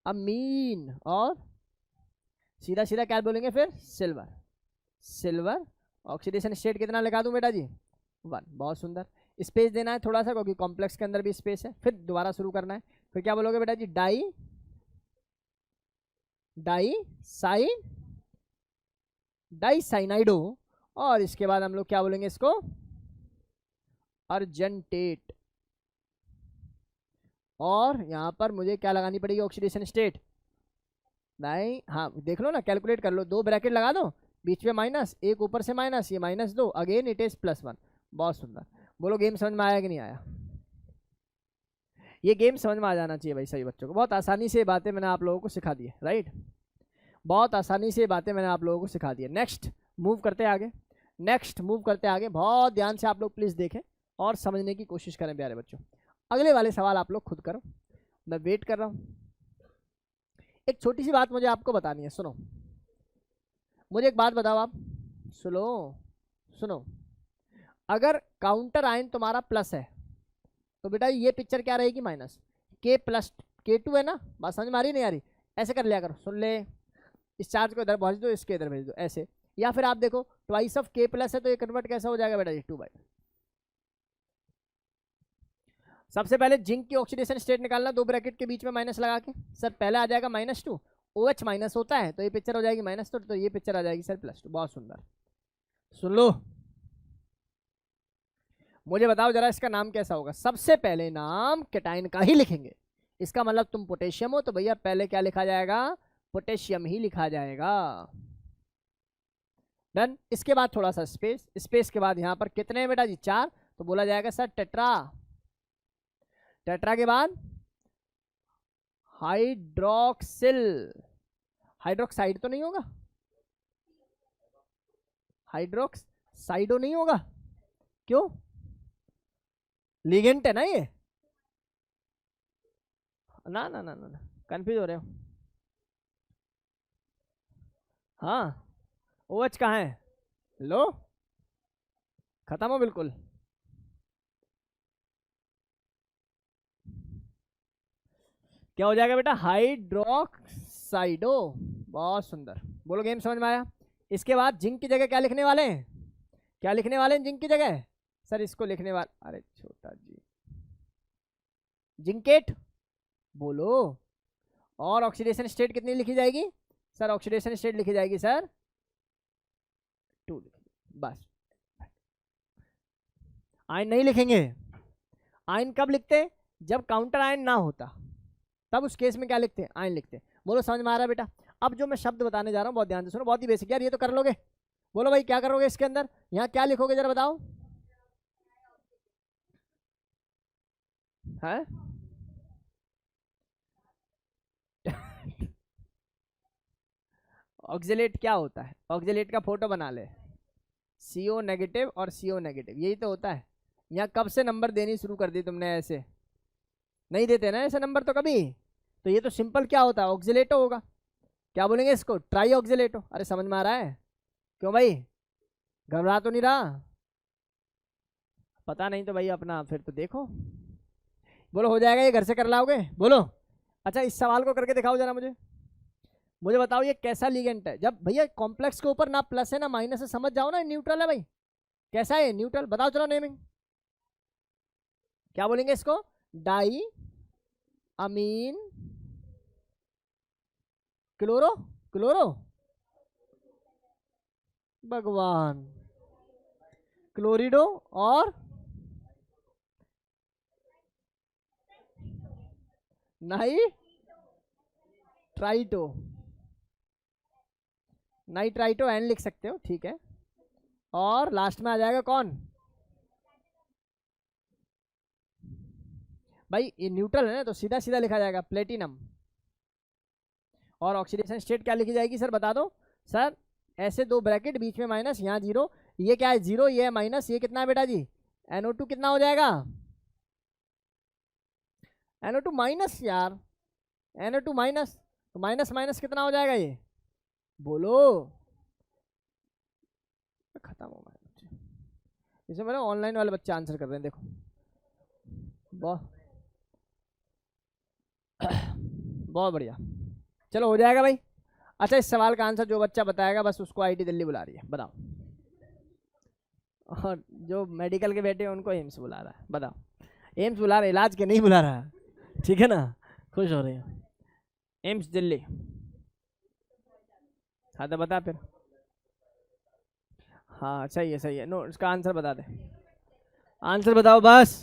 अमीन, और सीधा सीधा क्या बोलेंगे फिर, सिल्वर, सिल्वर ऑक्सीडेशन स्टेट कितना लगा दूं बेटा जी, 1, बहुत सुंदर। स्पेस देना है थोड़ा सा क्योंकि कॉम्प्लेक्स के अंदर भी स्पेस है, फिर दोबारा शुरू करना है। फिर क्या बोलोगे बेटा जी, डाई साइन डाई साइनाइडो, और इसके बाद हम लोग क्या बोलेंगे इसको, अर्जेंटेट। और यहां पर मुझे क्या लगानी पड़ेगी, ऑक्सीडेशन स्टेट, नहीं हाँ देख लो ना, कैलकुलेट कर लो, 2 ब्रैकेट लगा दो, बीच में माइनस, एक ऊपर से माइनस, ये -2, अगेन इट इज +1, बहुत सुंदर। बोलो गेम समझ में आया कि नहीं आया, ये गेम समझ में आ जाना चाहिए भाई सभी बच्चों को। बहुत आसानी से बातें मैंने आप लोगों को सिखा दी है, राइट, बहुत आसानी से बातें मैंने आप लोगों को सिखा दी है। नेक्स्ट मूव करते आगे, नेक्स्ट मूव करते आगे, बहुत ध्यान से आप लोग प्लीज देखें और समझने की कोशिश करें प्यारे बच्चों। अगले वाले सवाल आप लोग खुद करो, मैं वेट कर रहा हूँ। एक छोटी सी बात मुझे आपको बतानी है, सुनो मुझे एक बात बताओ आप, सुनो सुनो, अगर काउंटर आयन तुम्हारा प्लस है तो बेटा ये पिक्चर क्या रहेगी, माइनस, K+K2 है ना, बात समझ में आ रही नहीं आ रही, ऐसे कर लिया करो, सुन ले, इस चार्ज को इधर भेज दो, इसके इधर भेज दो, ऐसे। या फिर आप देखो ट्वाइस ऑफ K+ है तो ये कन्वर्ट कैसा हो जाएगा बेटा जी, 2/। सबसे पहले जिंक की ऑक्सीडेशन स्टेट निकालना, 2 ब्रैकेट के बीच में माइनस लगा के, सर पहले आ जाएगा -2, OH माइनस होता है तो ये पिक्चर हो जाएगी -2, तो ये पिक्चर आ जाएगी सर +2, बहुत सुंदर। सुन लो मुझे बताओ जरा इसका नाम कैसा होगा, सबसे पहले नाम कैटायन का ही लिखेंगे, इसका मतलब तुम पोटेशियम हो तो भैया पहले क्या लिखा जाएगा, पोटेशियम ही लिखा जाएगा, डन। इसके बाद थोड़ा सा स्पेस, स्पेस के बाद यहां पर कितने हैं बेटा जी, 4, तो बोला जाएगा सर टेट्रा, टेट्रा के बाद हाइड्रोक्सिल, हाइड्रोक्साइड तो नहीं होगा, हाइड्रोक्साइडो नहीं होगा, क्यों, लिगेंट है ना ये, ना ना ना ना कंफ्यूज हो रहे हो, हाँ OH कहाँ है, लो खत्म हो बिल्कुल, क्या हो जाएगा बेटा, हाइड्रोक्साइडो, बहुत सुंदर। बोलो गेम समझ में आया। इसके बाद जिंक की जगह क्या लिखने वाले हैं, क्या लिखने वाले हैं जिंक की जगह, सर इसको लिखने वाले, अरे छोटा जी, जिंकेट बोलो। और ऑक्सीडेशन स्टेट कितनी लिखी जाएगी, सर ऑक्सीडेशन स्टेट लिखी जाएगी सर 2, बस। आयन नहीं लिखेंगे, आयन कब लिखते, जब काउंटर आयन ना होता, तब उस केस में क्या लिखते हैं, आयन लिखते हैं। बोलो समझ में आ रहा है बेटा। अब जो मैं शब्द बताने जा रहा हूँ बहुत ध्यान से सुनो, बहुत ही बेसिक यार, ये तो कर लोगे। बोलो भाई क्या करोगे इसके अंदर, यहाँ क्या लिखोगे जरा बताओ, है ऑक्जेलेट क्या होता है, ऑक्जेलेट का फोटो बना ले, CO नेगेटिव और CO नेगेटिव, यही तो होता है। यहाँ कब से नंबर देनी शुरू कर दी तुमने ऐसे, नहीं देते ना ऐसे नंबर तो कभी। तो ये तो सिंपल क्या होता है, ऑक्सिलेटो होगा। क्या बोलेंगे इसको, ट्राई ऑक्सिलेटो। अरे समझ में आ रहा है? क्यों भाई, घबरा तो नहीं रहा? पता नहीं तो भाई अपना फिर तो देखो। बोलो हो जाएगा ये, घर से कर लाओगे? बोलो। अच्छा इस सवाल को करके दिखाओ जरा मुझे। मुझे बताओ ये कैसा लिगेंट है? जब भैया कॉम्प्लेक्स के ऊपर ना प्लस है ना माइनस है, समझ जाओ ना न्यूट्रल है भाई। कैसा है न्यूट्रल, बताओ चलो नेमिंग। क्या बोलेंगे इसको? डाई अमीन क्लोरो, क्लोरो भगवान, क्लोरिडो और नाई ट्राइटो। नाई ट्राइटो एन लिख सकते हो, ठीक है। और लास्ट में आ जाएगा कौन भाई? ये न्यूट्रल है ना, तो सीधा सीधा लिखा जाएगा प्लेटिनम। और ऑक्सीडेशन स्टेट क्या लिखी जाएगी सर, बता दो सर। ऐसे दो ब्रैकेट, बीच में माइनस, यहाँ जीरो। ये क्या है, जीरो, ये है माइनस, ये कितना है बेटा जी? NO2 कितना हो जाएगा? NO2 माइनस यार, NO2 माइनस, तो माइनस माइनस कितना हो जाएगा ये? बोलो। खत्म हो गया। इसे मेरे ऑनलाइन वाले बच्चे आंसर कर रहे हैं, देखो बहुत बहुत बढ़िया। चलो हो जाएगा भाई। अच्छा इस सवाल का आंसर जो बच्चा बताएगा बस उसको IIT दिल्ली बुला रही है, बताओ। और जो मेडिकल के बैठे हैं उनको एम्स बुला रहा है, बताओ। एम्स बुला रहा है, इलाज के नहीं बुला रहा है, ठीक है ना? खुश हो रहे हैं। एम्स दिल्ली। हाँ तो बता फिर। हाँ सही है सही है, नो इसका आंसर बता दे। आंसर बताओ बस,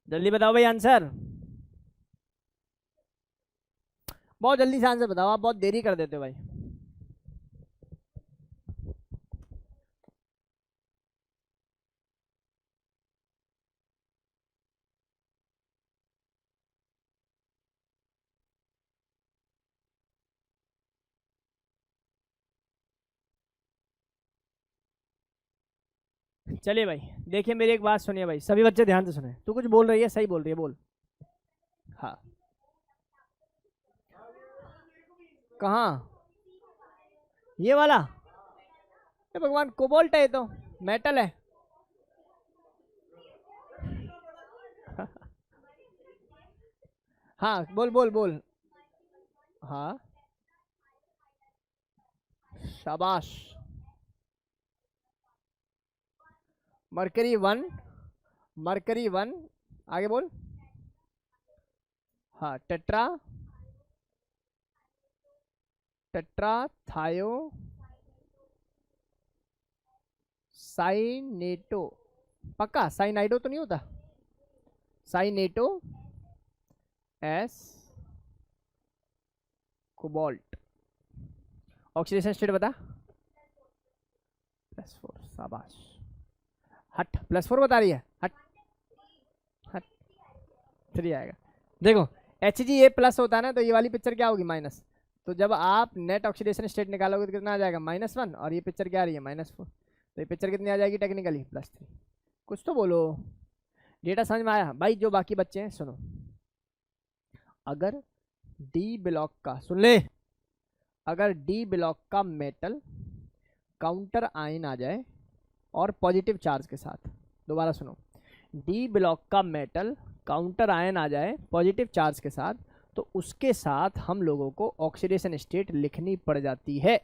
जल्दी बताओ भाई आंसर। बहुत जल्दी से आंसर बताओ, आप बहुत देरी कर देते हो भाई। चलिए भाई, देखिए मेरी एक बात सुनिए भाई, सभी बच्चे ध्यान से सुने। तू कुछ बोल रही है, सही बोल रही है, बोल। हाँ कहाँ? ये वाला? ये भगवान कोबाल्ट है, ये तो मेटल है। हाँ बोल बोल बोल। हाँ शाबाश। मरकरी 1, मरकरी 1, आगे बोल। हाँ टेट्रा, टेट्रा थायो साइनेटो। पक्का साइनाइडो तो नहीं होता? साइनेटो एस कोबाल्ट। ऑक्सीडेशन स्टेट बता। +4, शाबाश। हट, +4 बता रही है, हट हट। 3 आएगा। देखो Hg+ होता है ना, तो ये वाली पिक्चर क्या होगी, माइनस। तो जब आप नेट ऑक्सीडेशन स्टेट निकालोगे तो कितना आ जाएगा, -1। और ये पिक्चर क्या आ रही है, -4। तो ये पिक्चर कितनी आ जाएगी टेक्निकली, +3। कुछ तो बोलो। डेटा समझ में आया भाई? जो बाकी बच्चे हैं सुनो, अगर डी ब्लॉक का, सुन ले, अगर डी ब्लॉक का मेटल काउंटर आयन आ जाए और पॉजिटिव चार्ज के साथ, दोबारा सुनो, डी ब्लॉक का मेटल काउंटर आयन आ जाए पॉजिटिव चार्ज के साथ, तो उसके साथ हम लोगों को ऑक्सीडेशन स्टेट लिखनी पड़ जाती है,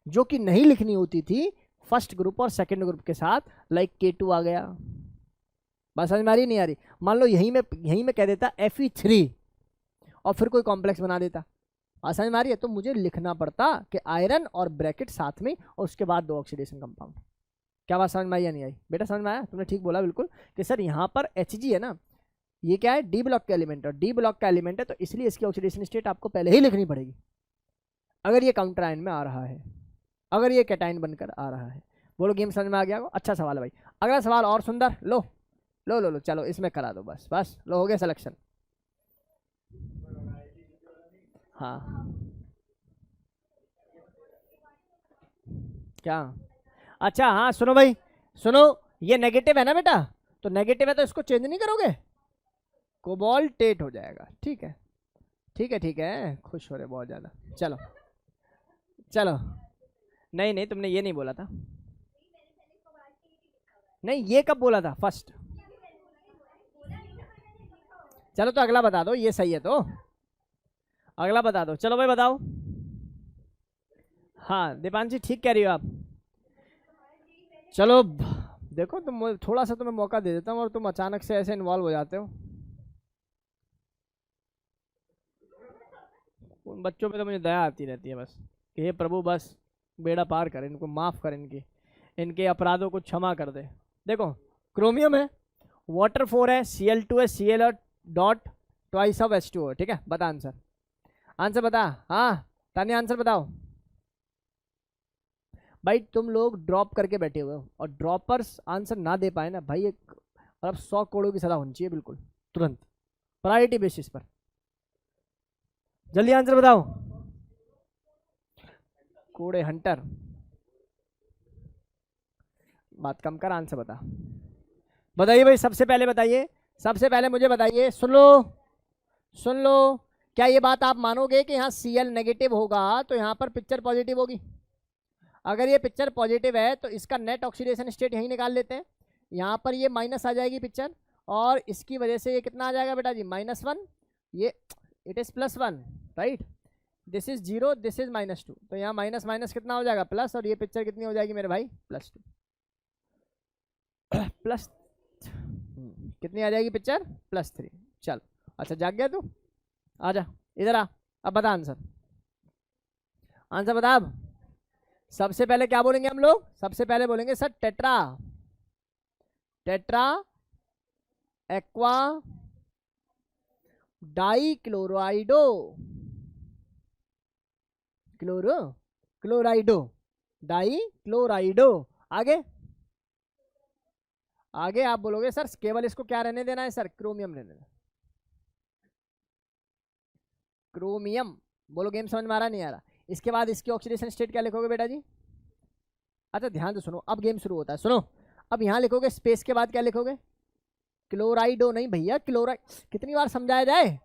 जो कि नहीं लिखनी होती थी फर्स्ट ग्रुप और सेकंड ग्रुप के साथ। लाइक K2 आ गया। बात समझ में आ रही नहीं आ रही? मान लो यहीं में कह देता Fe3 और फिर कोई कॉम्प्लेक्स बना देता, समझ में आ रही है? तो मुझे लिखना पड़ता कि आयरन और ब्रैकेट साथ में और उसके बाद 2 ऑक्सीडेशन कंपाउंड। क्या बात समझ में आई या नहीं आई? बेटा समझ में आया? तुमने ठीक बोला बिल्कुल कि सर यहाँ पर Hg है ना, ये क्या है, डी ब्लॉक का एलिमेंट है, डी ब्लॉक का एलिमेंट है, तो इसलिए इसकी ऑक्सीडेशन स्टेट आपको पहले ही लिखनी पड़ेगी अगर ये काउंटर आयन में आ रहा है, अगर ये कैटायन बनकर आ रहा है। बोलो गेम समझ में आ गया? अच्छा सवाल है भाई। अगला सवाल और सुंदर, लो लो लो लो, चलो इसमें करा दो, बस बस लो, हो गया सिलेक्शन। हाँ क्या? अच्छा हाँ सुनो भाई, सुनो, ये नेगेटिव है ना बेटा, तो नेगेटिव है तो इसको चेंज नहीं करोगे, कोबाल्टेट हो जाएगा। ठीक है ठीक है ठीक है, खुश हो रहे बहुत ज़्यादा। चलो चलो, नहीं नहीं तुमने ये नहीं बोला था, नहीं ये कब बोला था फर्स्ट? चलो तो अगला बता दो, ये सही है तो अगला बता दो। चलो भाई बताओ। हाँ दीपांशी ठीक कह रही हो आप। चलो देखो तुम, थोड़ा सा तुम्हें मौका दे देता हूँ और तुम अचानक से ऐसे इन्वॉल्व हो जाते हो। उन बच्चों पे तो मुझे दया आती रहती है बस कि हे प्रभु बस बेड़ा पार कर, इनको माफ़ कर, इनके अपराधों को क्षमा कर दे। देखो क्रोमियम है, वाटर 4 है, Cl2 है, Cl dot twice of H2O। ठीक है बता आंसर, आंसर बता। हाँ तानिया आंसर बताओ। भाई तुम लोग ड्रॉप करके बैठे हुए हो और ड्रॉपर्स आंसर ना दे पाए ना भाई, एक मतलब 100 करोड़ की सलाह होनी चाहिए बिल्कुल तुरंत, प्रायोरिटी बेसिस पर। जल्दी आंसर बताओ। कोड़े हंटर, बात कम कर, आंसर बता। बताइए भाई सबसे पहले बताइए, सबसे पहले मुझे बताइए, सुन लो सुन लो, क्या ये बात आप मानोगे कि यहाँ Cl नेगेटिव होगा तो यहाँ पर पिक्चर पॉजिटिव होगी? अगर ये पिक्चर पॉजिटिव है तो इसका नेट ऑक्सीडेशन स्टेट यहीं निकाल लेते हैं, यहाँ पर ये माइनस आ जाएगी पिक्चर, और इसकी वजह से ये कितना आ जाएगा बेटा जी, -1, ये it is +1 right, this is 0, this is -2, तो यहाँ माइनस माइनस कितना हो जाएगा प्लस, और ये पिक्चर कितनी हो जाएगी मेरे भाई, +2 प्लस कितनी आ जाएगी पिक्चर, +3। चल अच्छा जाग गया तू, आजा इधर आ, अब बता आंसर, आंसर बता अब। सबसे पहले क्या बोलेंगे हम लोग, सबसे पहले बोलेंगे sir tetra, tetra aqua di chlorido, chlorido di chlorido. आगे आगे आप बोलोगे सर केवल इसको क्या रहने देना है सर, क्रोमियम रहने देना, क्रोमियम। बोलो गेम समझ में आ रहा नहीं आ रहा? इसके बाद इसकी ऑक्सीडेशन स्टेट क्या लिखोगे बेटा जी? अच्छा ध्यान से सुनो, अब गेम शुरू होता है, सुनो। अब यहाँ लिखोगे स्पेस के बाद क्या लिखोगे, क्लोराइडो नहीं भैया, क्लोराइड, कितनी बार समझाया जाए,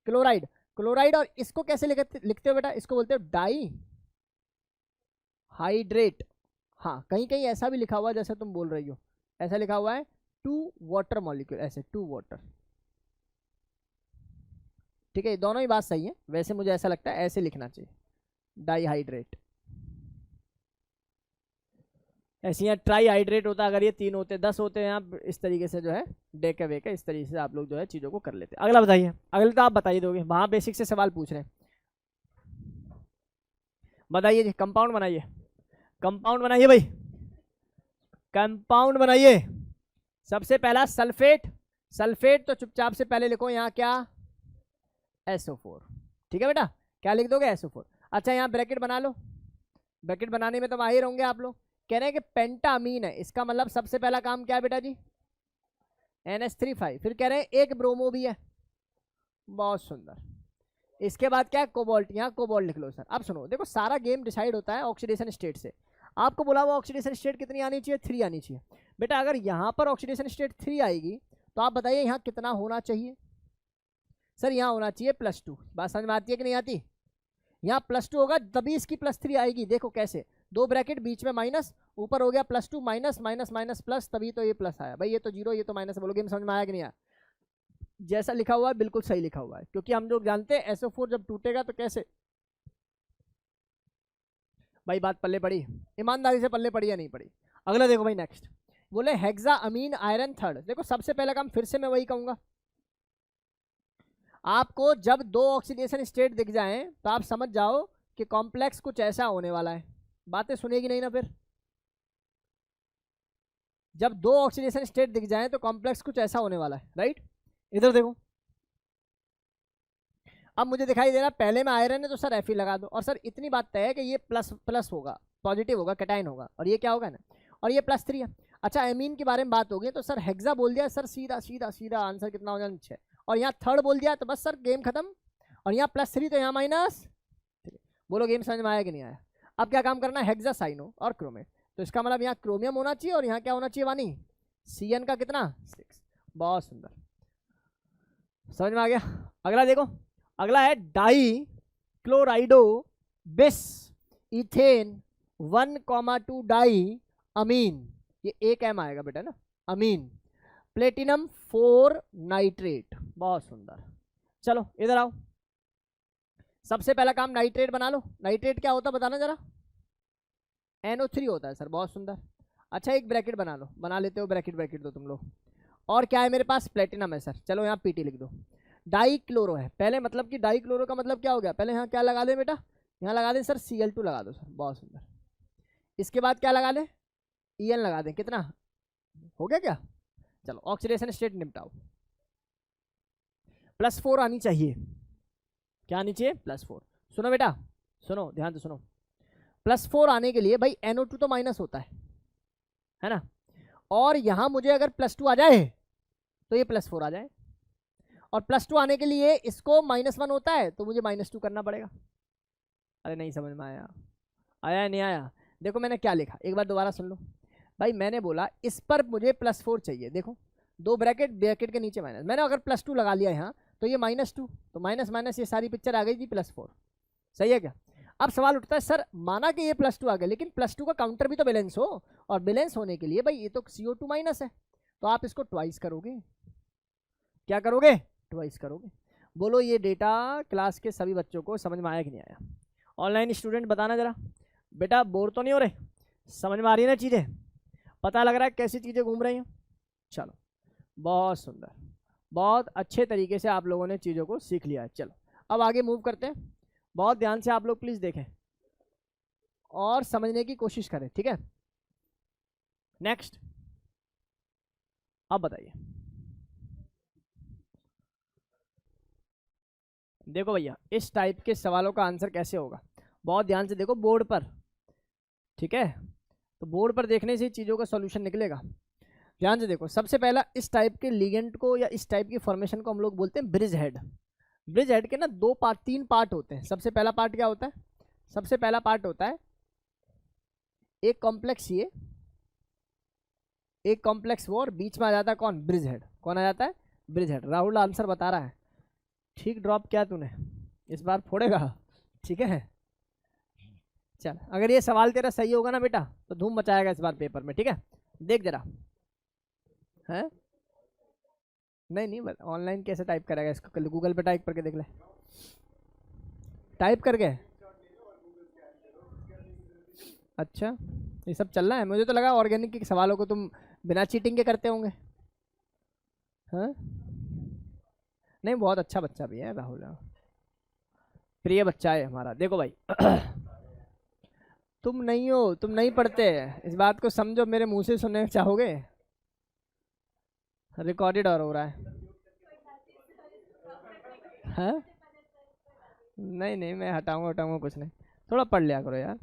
क्लोराइड, क्लोराइड। और इसको कैसे लिखते हो बेटा, इसको बोलते हो डाई हाइड्रेट। हाँ कहीं कहीं ऐसा भी लिखा हुआ है जैसे तुम बोल रही हो, ऐसा लिखा हुआ है 2 वाटर मॉलिक्यूल, ऐसे 2 वाटर। ठीक है, दोनों ही बात सही है, वैसे मुझे ऐसा लगता है ऐसे लिखना चाहिए, डाईहाइड्रेट। ऐसे यहाँ ट्राईहाइड्रेट होता, अगर ये 3 होते 10 होते हैं, आप इस तरीके से जो है डेके वेके इस तरीके से आप लोग जो है चीज़ों को कर लेते हैं। अगला बताइए, अगले तो आप बताइए दोगे, वहाँ बेसिक से सवाल पूछ रहे हैं। बताइए जी, कंपाउंड बनाइए, कंपाउंड बनाइए भाई, कंपाउंड बनाइए। सबसे पहला सल्फेट, सल्फेट तो चुपचाप से पहले लिखो यहाँ क्या, SO4। ठीक है बेटा, क्या लिख दोगे, SO4। अच्छा यहाँ ब्रैकेट बना लो, ब्रैकेट बनाने में तो माहिर होंगे आप लोग। कह रहे हैं कि पेंटामीन है, इसका मतलब सबसे पहला काम क्या है बेटा जी, NH3 फिर कह रहे हैं एक ब्रोमो भी है, बहुत सुंदर। इसके बाद क्या है, कोबाल्ट, यहाँ कोबाल्ट लिख लो सर। अब सुनो, देखो सारा गेम डिसाइड होता है ऑक्सीडेशन स्टेट से। आपको बोला हुआ ऑक्सीडेशन स्टेट कितनी आनी चाहिए, 3 आनी चाहिए। बेटा अगर यहाँ पर ऑक्सीडेशन स्टेट 3 आएगी तो आप बताइए यहाँ कितना होना चाहिए, सर यहाँ होना चाहिए +2। बात समझ में आती है कि नहीं आती? यहाँ +2 होगा तभी इसकी +3 आएगी। देखो कैसे, 2 ब्रैकेट बीच में माइनस, ऊपर हो गया +2, माइनस माइनस माइनस प्लस, तभी तो ये प्लस आया। भाई ये तो 0, ये तो माइनस। बोलो गेम समझ में आया कि नहीं आया? जैसा लिखा हुआ है बिल्कुल सही लिखा हुआ है, क्योंकि हम लोग जानते हैं SO4 जब टूटेगा तो कैसे। भाई बात पल्ले पड़ी, ईमानदारी से पल्ले पड़ी या नहीं पड़ी? अगला देखो भाई, नेक्स्ट बोले हेक्सा अमीन आयरन 3। देखो सबसे पहला काम फिर से मैं वही कहूंगा, आपको जब 2 ऑक्सीडेशन स्टेट दिख जाएं तो आप समझ जाओ कि कॉम्प्लेक्स कुछ ऐसा होने वाला है। बातें सुनेगी नहीं ना फिर? जब 2 ऑक्सीडेशन स्टेट दिख जाएं तो कॉम्प्लेक्स कुछ ऐसा होने वाला है, राइट? इधर देखो, अब मुझे दिखाई दे रहा पहले में आयरन है तो सर Fe लगा दो, और सर इतनी बात तय है कि ये प्लस होगा, पॉजिटिव होगा, कैटाइन होगा, और ये क्या होगा ना, और ये +3 है। अच्छा एमीन के बारे में बात होगी तो सर हेक्सा बोल दिया सर, सीधा सीधा सीधा आंसर कितना हो जाना 6, और यहाँ 3rd बोल दिया तो बस सर गेम खत्म, और यहाँ +3 तो यहाँ -3। बोलो गेम समझ में आया कि नहीं आया? अब क्या काम करना है, हेक्सा साइनो और क्रोमेट, तो इसका मतलब यहाँ क्रोमियम होना चाहिए और यहाँ क्या होना चाहिए वानी, Cn का कितना 6। बहुत सुंदर, समझ में आ गया। अगला देखो, अगला है डाई क्लोराइडो बिस इथेन 1,2 डाई अमीन, ये एक एम आएगा बेटा ना, अमीन प्लेटिनम 4 नाइट्रेट। बहुत सुंदर, चलो इधर आओ। सबसे पहला काम नाइट्रेट बना लो। नाइट्रेट क्या होता है बताना जरा। NO3 होता है सर। बहुत सुंदर। अच्छा एक ब्रैकेट बना लो, बना लेते हो ब्रैकेट, ब्रैकेट दो तुम लोग। और क्या है मेरे पास, प्लेटिनम है सर। चलो यहाँ पीटी लिख दो। डाई क्लोरो है पहले, मतलब कि डाई क्लोरो का मतलब क्या हो गया, पहले यहाँ क्या लगा दें बेटा, यहाँ लगा दें सर Cl2 लगा दो सर। बहुत सुंदर। इसके बाद क्या लगा लें, En लगा दें। कितना हो गया क्या, चलो ऑक्सीडेशन स्टेट निपटाओ। +4 आनी चाहिए। क्या आनी चाहिए, +4। सुनो बेटा, सुनो ध्यान से सुनो। +4 आने के लिए भाई NO2 तो माइनस होता है ना, और यहां मुझे अगर +2 आ जाए तो ये +4 आ जाए, और +2 आने के लिए इसको -1 होता है तो मुझे -2 करना पड़ेगा। अरे नहीं समझ में आया, आया नहीं आया। देखो मैंने क्या लिखा, एक बार दोबारा सुन लो भाई। मैंने बोला इस पर मुझे +4 चाहिए। देखो दो ब्रैकेट, ब्रैकेट के नीचे माइनस, मैंने अगर +2 लगा लिया यहाँ तो ये -2, तो माइनस माइनस ये सारी पिक्चर आ गई थी +4। सही है क्या। अब सवाल उठता है सर माना कि ये +2 आ गया, लेकिन +2 का काउंटर भी तो बैलेंस हो, और बैलेंस होने के लिए भाई ये तो CO2 माइनस है, तो आप इसको ट्वाइस करोगे। क्या करोगे, ट्वाइस करोगे। बोलो ये डेटा क्लास के सभी बच्चों को समझ में आया कि नहीं आया। ऑनलाइन स्टूडेंट बताना जरा बेटा, बोर तो नहीं हो रहे, समझ में आ रही है ना चीज़ें, पता लग रहा है कैसी चीज़ें घूम रही हैं। चलो बहुत सुंदर, बहुत अच्छे तरीके से आप लोगों ने चीज़ों को सीख लिया है। चलो अब आगे मूव करते हैं। बहुत ध्यान से आप लोग प्लीज़ देखें और समझने की कोशिश करें, ठीक है। नेक्स्ट, अब बताइए। देखो भैया इस टाइप के सवालों का आंसर कैसे होगा, बहुत ध्यान से देखो बोर्ड पर, ठीक है। तो बोर्ड पर देखने से चीज़ों का सॉल्यूशन निकलेगा। ध्यान से देखो, सबसे पहला इस टाइप के लिगेंड को या इस टाइप की फॉर्मेशन को हम लोग बोलते हैं ब्रिज हेड। ब्रिज हेड के ना दो पार्ट, तीन पार्ट होते हैं। सबसे पहला पार्ट क्या होता है, सबसे पहला पार्ट होता है एक कॉम्प्लेक्स ये, एक कॉम्प्लेक्स वो, और बीच में आ जाता है कौन, ब्रिज हेड। कौन आ जाता है, ब्रिज हेड। राहुल आंसर बता रहा है, ठीक ड्रॉप किया तूने, इस बार फोड़ेगा, ठीक है। चल अगर ये सवाल तेरा सही होगा ना बेटा तो धूम मचाएगा इस बार पेपर में, ठीक है। देख जरा, है नहीं नहीं ऑनलाइन कैसे टाइप करेगा इसको, गूगल पे टाइप करके देख ले, टाइप करके। अच्छा ये सब चल रहा है, मुझे तो लगा ऑर्गेनिक के सवालों को तुम बिना चीटिंग के करते होंगे। हाँ नहीं, बहुत अच्छा बच्चा भी है राहुल, प्रिय बच्चा है हमारा। देखो भाई तुम नहीं हो, तुम नहीं पढ़ते, इस बात को समझो, मेरे मुंह से सुनने चाहोगे, रिकॉर्डेड और हो रहा है। हाँ नहीं नहीं, मैं हटाऊंगा हटाऊंगा कुछ नहीं, थोड़ा पढ़ लिया करो यार,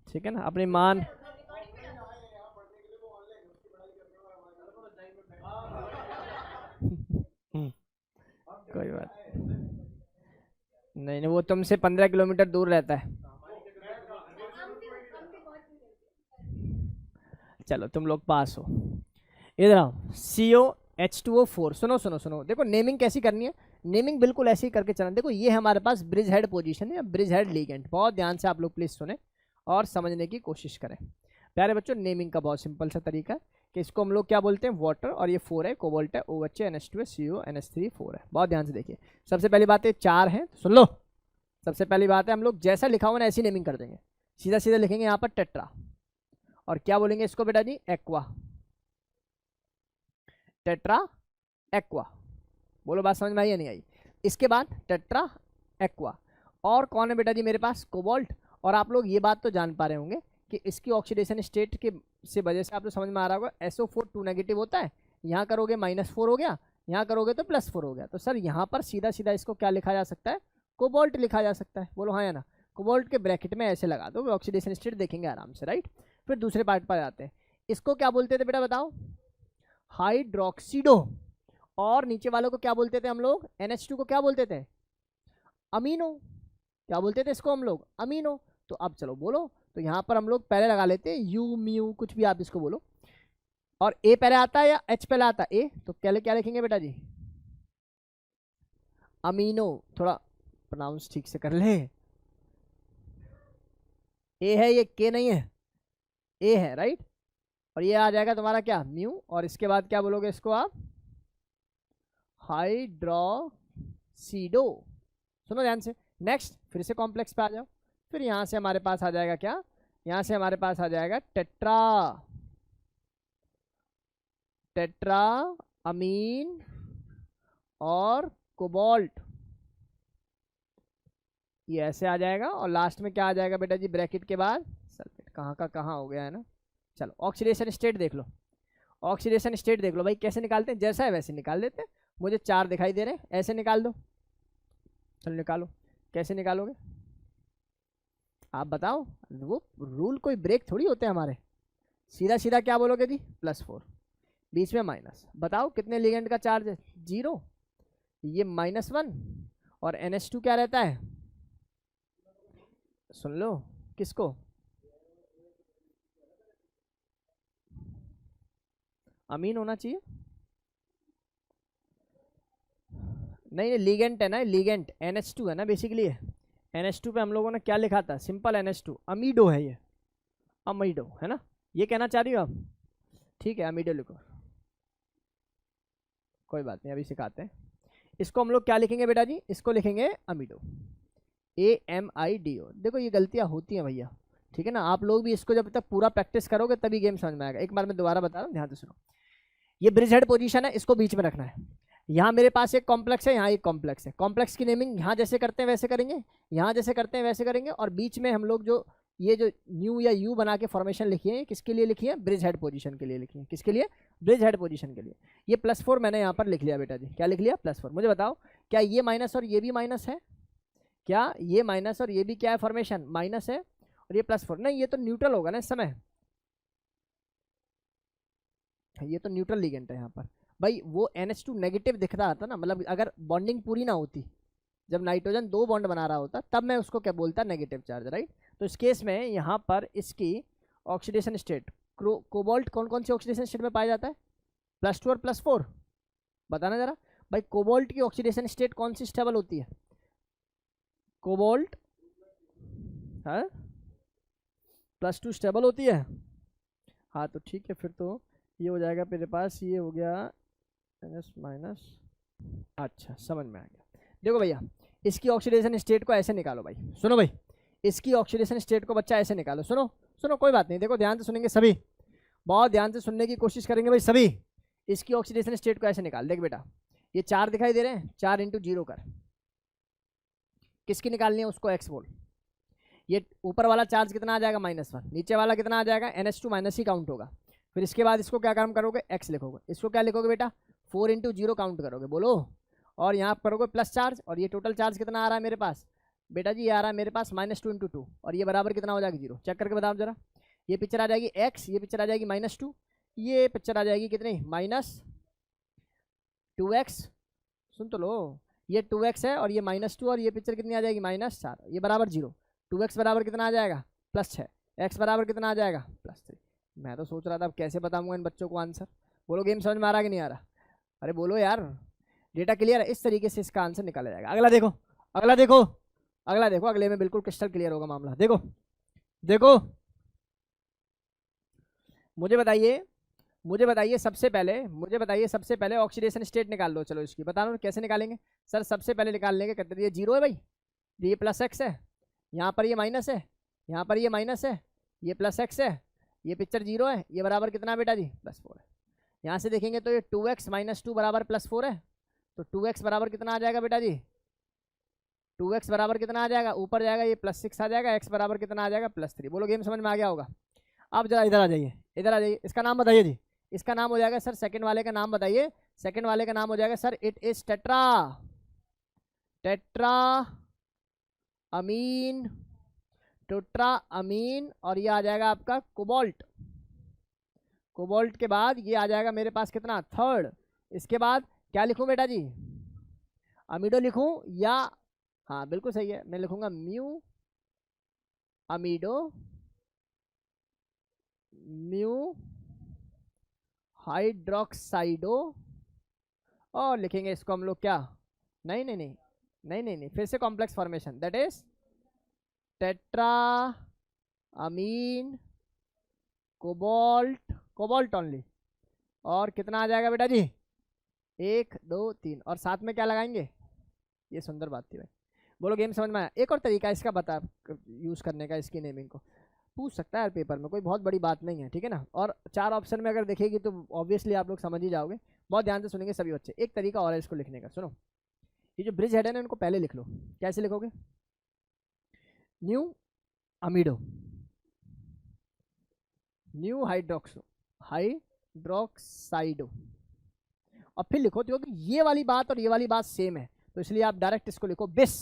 ठीक है ना, अपनी मान। कोई बात नहीं, नहीं वो तुमसे 15 किलोमीटर दूर रहता है। चलो तुम लोग पास हो। इधर आओ, COH2O4। सुनो सुनो सुनो, देखो नेमिंग कैसी करनी है, नेमिंग बिल्कुल ऐसे ही करके चलना। देखो ये हमारे पास ब्रिज हेड पोजीशन है, ब्रिज हेड लिगेंड। बहुत ध्यान से आप लोग प्लीज सुने और समझने की कोशिश करें। प्यारे बच्चों नेमिंग का बहुत सिंपल सा तरीका है कि इसको हम लोग क्या बोलते हैं, वाटर, और ये 4 है, कोबाल्ट है, OH है, NH2 है, CO NH3 4 है। बहुत ध्यान से देखिए, सबसे पहली बात है 4 है, सुन लो। सबसे पहली बात है हम लोग जैसा लिखा हुआ ना ऐसी नेमिंग कर देंगे, सीधा सीधा लिखेंगे यहाँ पर टेट्रा, और क्या बोलेंगे इसको बेटा जी, एक्वा, टेट्रा एक्वा। बोलो बात समझ में आई या नहीं आई। इसके बाद टेट्रा एक्वा, और कौन है बेटा जी मेरे पास, कोबाल्ट। और आप लोग ये बात तो जान पा रहे होंगे कि इसकी ऑक्सीडेशन स्टेट के से वजह से आप लोग समझ में आ रहा होगा, SO4 2 नेगेटिव होता है, यहाँ करोगे -4 हो गया, यहाँ करोगे तो +4 हो गया। तो सर यहाँ पर सीधा सीधा इसको क्या लिखा जा सकता है, कोबाल्ट लिखा जा सकता है। बोलो हाँ या ना, कोबाल्ट के ब्रैकेट में ऐसे लगा दो, ऑक्सीडेशन स्टेट देखेंगे आराम से, राइट। फिर दूसरे पार्ट पर आते हैं, इसको क्या बोलते थे बेटा बताओ, हाइड्रोक्सीडो। और नीचे वालों को क्या बोलते थे हम लोग, NH2 को क्या बोलते थे, अमीनो। क्या बोलते थे इसको हम लोग, अमीनो। तो अब चलो बोलो, तो यहाँ पर हम लोग पहले लगा लेते हैं यू म्यू, कुछ भी आप इसको बोलो, और ए पहले आता है या एच पहले आता है? ए, तो क्या लिखेंगे बेटा जी? अमीनो। थोड़ा प्रोनाउंस ठीक से कर ले। ए है ये, के नहीं है, ए है, राइट। और ये आ जाएगा तुम्हारा क्या? म्यू। और इसके बाद क्या बोलोगे इसको आप? हाइड्रोक्सीडो। सुनो ध्यान से। नेक्स्ट फिर से कॉम्प्लेक्स पे आ जाओ। फिर यहां से हमारे पास आ जाएगा क्या? यहां से हमारे पास आ जाएगा टेट्रा, टेट्रा अमीन और कोबाल्ट। ये ऐसे आ जाएगा। और लास्ट में क्या आ जाएगा बेटा जी? ब्रैकेट के बाद सल्फेट। कहाँ का कहाँ हो गया है ना। चलो ऑक्सीडेशन स्टेट देख लो। ऑक्सीडेशन स्टेट देख लो भाई, कैसे निकालते हैं? जैसा है वैसे निकाल देते हैं। मुझे 4 दिखाई दे रहे हैं, ऐसे निकाल दो। चलो निकालो। कैसे निकालोगे आप बताओ? वो रूल कोई ब्रेक थोड़ी होते हैं हमारे। सीधा सीधा क्या बोलोगे जी? +4, बीच में माइनस। बताओ कितने लिगेंड का चार्ज है? 0। ये -1। और NH2 क्या रहता है? सुन लो। किसको? अमीन होना चाहिए। नहीं, लिगेंट है ना, लिगेंट NH2 है ना बेसिकली। NH2 पे हम लोगों ने क्या लिखा था? Simple NH2। अमीडो है ये, अमीडो है ना। ये कहना चाह रही हो आप? ठीक है, अमीडो लिखो, कोई बात नहीं, अभी सिखाते हैं। इसको हम लोग क्या लिखेंगे बेटा जी? इसको लिखेंगे अमीडो, AMIDO। देखो ये गलतियां होती हैं भैया, ठीक है ना। आप लोग भी इसको जब तक पूरा प्रैक्टिस करोगे तभी गेम समझ में आएगा। एक बार मैं दोबारा बता रहा हूँ, ध्यान से सुनो। ये ब्रिज हेड पोजीशन है, इसको बीच में रखना है। यहाँ मेरे पास एक कॉम्प्लेक्स है, यहाँ एक कॉम्प्लेक्स है। कॉम्प्लेक्स की नेमिंग यहाँ जैसे करते हैं वैसे करेंगे, यहाँ जैसे करते हैं वैसे करेंगे। और बीच में हम लोग जो ये जो न्यू या यू बना के फॉर्मेशन लिखी है, किसके लिए लिखी है? ब्रिज हेड पोजीशन के लिए लिखी है। किसके लिए? ब्रिज हेड पोजीशन के लिए। ये +4 मैंने यहाँ पर लिख लिया बेटा जी। क्या लिख लिया? +4। मुझे बताओ, क्या ये माइनस और ये भी माइनस है? क्या ये माइनस और ये भी क्या है? फॉर्मेशन माइनस है। और ये +4 नहीं, ये तो न्यूट्रल होगा ना इस समय। ये तो न्यूट्रल लिगेंड है यहाँ पर भाई। वो NH2 नेगेटिव दिख रहा था ना, मतलब अगर बॉन्डिंग पूरी ना होती, जब नाइट्रोजन 2 बॉन्ड बना रहा होता, तब मैं उसको क्या बोलता? Negative charge, right. तो इस केस में यहाँ पर इसकी ऑक्सीडेशन स्टेट, कोबाल्ट कौन कौन सी ऑक्सीडेशन स्टेट में पाया जाता है? +2 और +4। बताना जरा भाई, कोबाल्ट की ऑक्सीडेशन स्टेट कौन सी स्टेबल होती है? कोबाल्ट है +2 स्टेबल होती है। हाँ तो ठीक है, फिर तो ये हो जाएगा मेरे पास, ये हो गया NS-। अच्छा समझ में आ गया। देखो भैया, इसकी ऑक्सीडेशन स्टेट को ऐसे निकालो भाई। सुनो भाई, इसकी ऑक्सीडेशन स्टेट को बच्चा ऐसे निकालो। सुनो सुनो, कोई बात नहीं, देखो ध्यान से सुनेंगे सभी, बहुत ध्यान से सुनने की कोशिश करेंगे भाई सभी। इसकी ऑक्सीडेशन स्टेट को ऐसे निकाल। देख बेटा, ये 4 दिखाई दे रहे हैं, 4 × 0 कर। किसकी निकालनी है? उसको x बोल। ये ऊपर वाला चार्ज कितना आ जाएगा? -1। नीचे वाला कितना आ जाएगा? NH2 माइनस ही काउंट होगा। फिर इसके बाद इसको क्या काम करोगे? x लिखोगे। इसको क्या लिखोगे बेटा? 4 × 0 काउंट करोगे, बोलो। और यहाँ करोगे प्लस चार्ज। और ये टोटल चार्ज कितना आ रहा है मेरे पास बेटा जी? ये आ रहा है मेरे पास -2 × 2। और ये बराबर कितना हो जाएगा? 0। चेक करके बताओ जरा। ये पिक्चर आ जाएगी x, ये पिक्चर आ जाएगी -2, ये पिक्चर आ जाएगी कितनी? -2x। सुन तो लो, ये 2x है और ये -2, और ये पिक्चर कितनी आ जाएगी? -4। ये बराबर 0। 2x बराबर कितना आ जाएगा? +6। x बराबर कितना आ जाएगा? +3। मैं तो सोच रहा था अब कैसे बताऊंगा इन बच्चों को आंसर। बोलो गेम समझ में आ रहा कि नहीं आ रहा? अरे बोलो यार, डेटा क्लियर है? इस तरीके से इसका आंसर निकाला जाएगा। अगला देखो, अगला देखो, अगला देखो। अगले में बिल्कुल क्रिस्टल क्लियर होगा मामला। देखो देखो, मुझे बताइए, मुझे बताइए सबसे पहले, मुझे बताइए सबसे पहले ऑक्सीडेशन स्टेट निकाल लो। चलो इसकी बता दो कैसे निकालेंगे सर। सबसे पहले निकाल लेंगे, कहते ये 0 है भाई, ये +x है, यहाँ पर ये माइनस है, यहाँ पर ये माइनस है, ये +x है, ये पिक्चर 0 है। ये बराबर कितना बेटा जी? +4 है। यहाँ से देखेंगे तो ये 2x - 2 बराबर +4 है। तो 2x बराबर कितना आ जाएगा बेटा जी? 2x बराबर कितना आ जाएगा? ऊपर जाएगा ये +6 आ जाएगा। x बराबर कितना आ जाएगा? +3। बोलो गेम समझ में आ गया होगा? अब जरा इधर आ जाइए, इधर आ जाइए। इसका नाम बताइए जी। इसका नाम हो जाएगा सर, सेकंड वाले का नाम बताइए। सेकंड वाले का नाम हो जाएगा sir, it is tetra, tetra amine, tetra amine. और ये आ जाएगा आपका कोबाल्ट। कोबाल्ट के बाद ये आ जाएगा मेरे पास कितना? 3rd। इसके बाद क्या लिखूं बेटा जी? अमीडो लिखूं या? हाँ बिल्कुल सही है, मैं लिखूंगा म्यू अमीडो, म्यू हाइड्रोक्साइडो, और लिखेंगे इसको हम लोग क्या, नहीं नहीं नहीं नहीं नहीं नहीं, फिर से complex formation, that is tetra amine cobalt, cobalt only. और कितना आ जाएगा बेटा जी, 1 2 3, और साथ में क्या लगाएंगे, ये सुंदर बात थी भाई। बोलो गेम समझ में आया? एक और तरीका इसका बता यूज़ करने का, इसकी नेमिंग को पूछ सकता है पेपर में, कोई बहुत बड़ी बात नहीं है, ठीक है ना। और 4 ऑप्शन में अगर देखेगी तो ऑब्वियसली आप लोग समझ ही जाओगे। बहुत ध्यान से सुनेंगे सभी बच्चे। एक तरीका और है इसको लिखने का, सुनो। ये जो ब्रिज हेड है ना, इनको पहले लिख लो। कैसे लिखोगे, न्यू अमीडो, न्यू हाइड्रोक्साइडो, और फिर लिखो, क्योंकि ये वाली बात और ये वाली बात सेम है, तो इसलिए आप डायरेक्ट इसको लिखो बिस,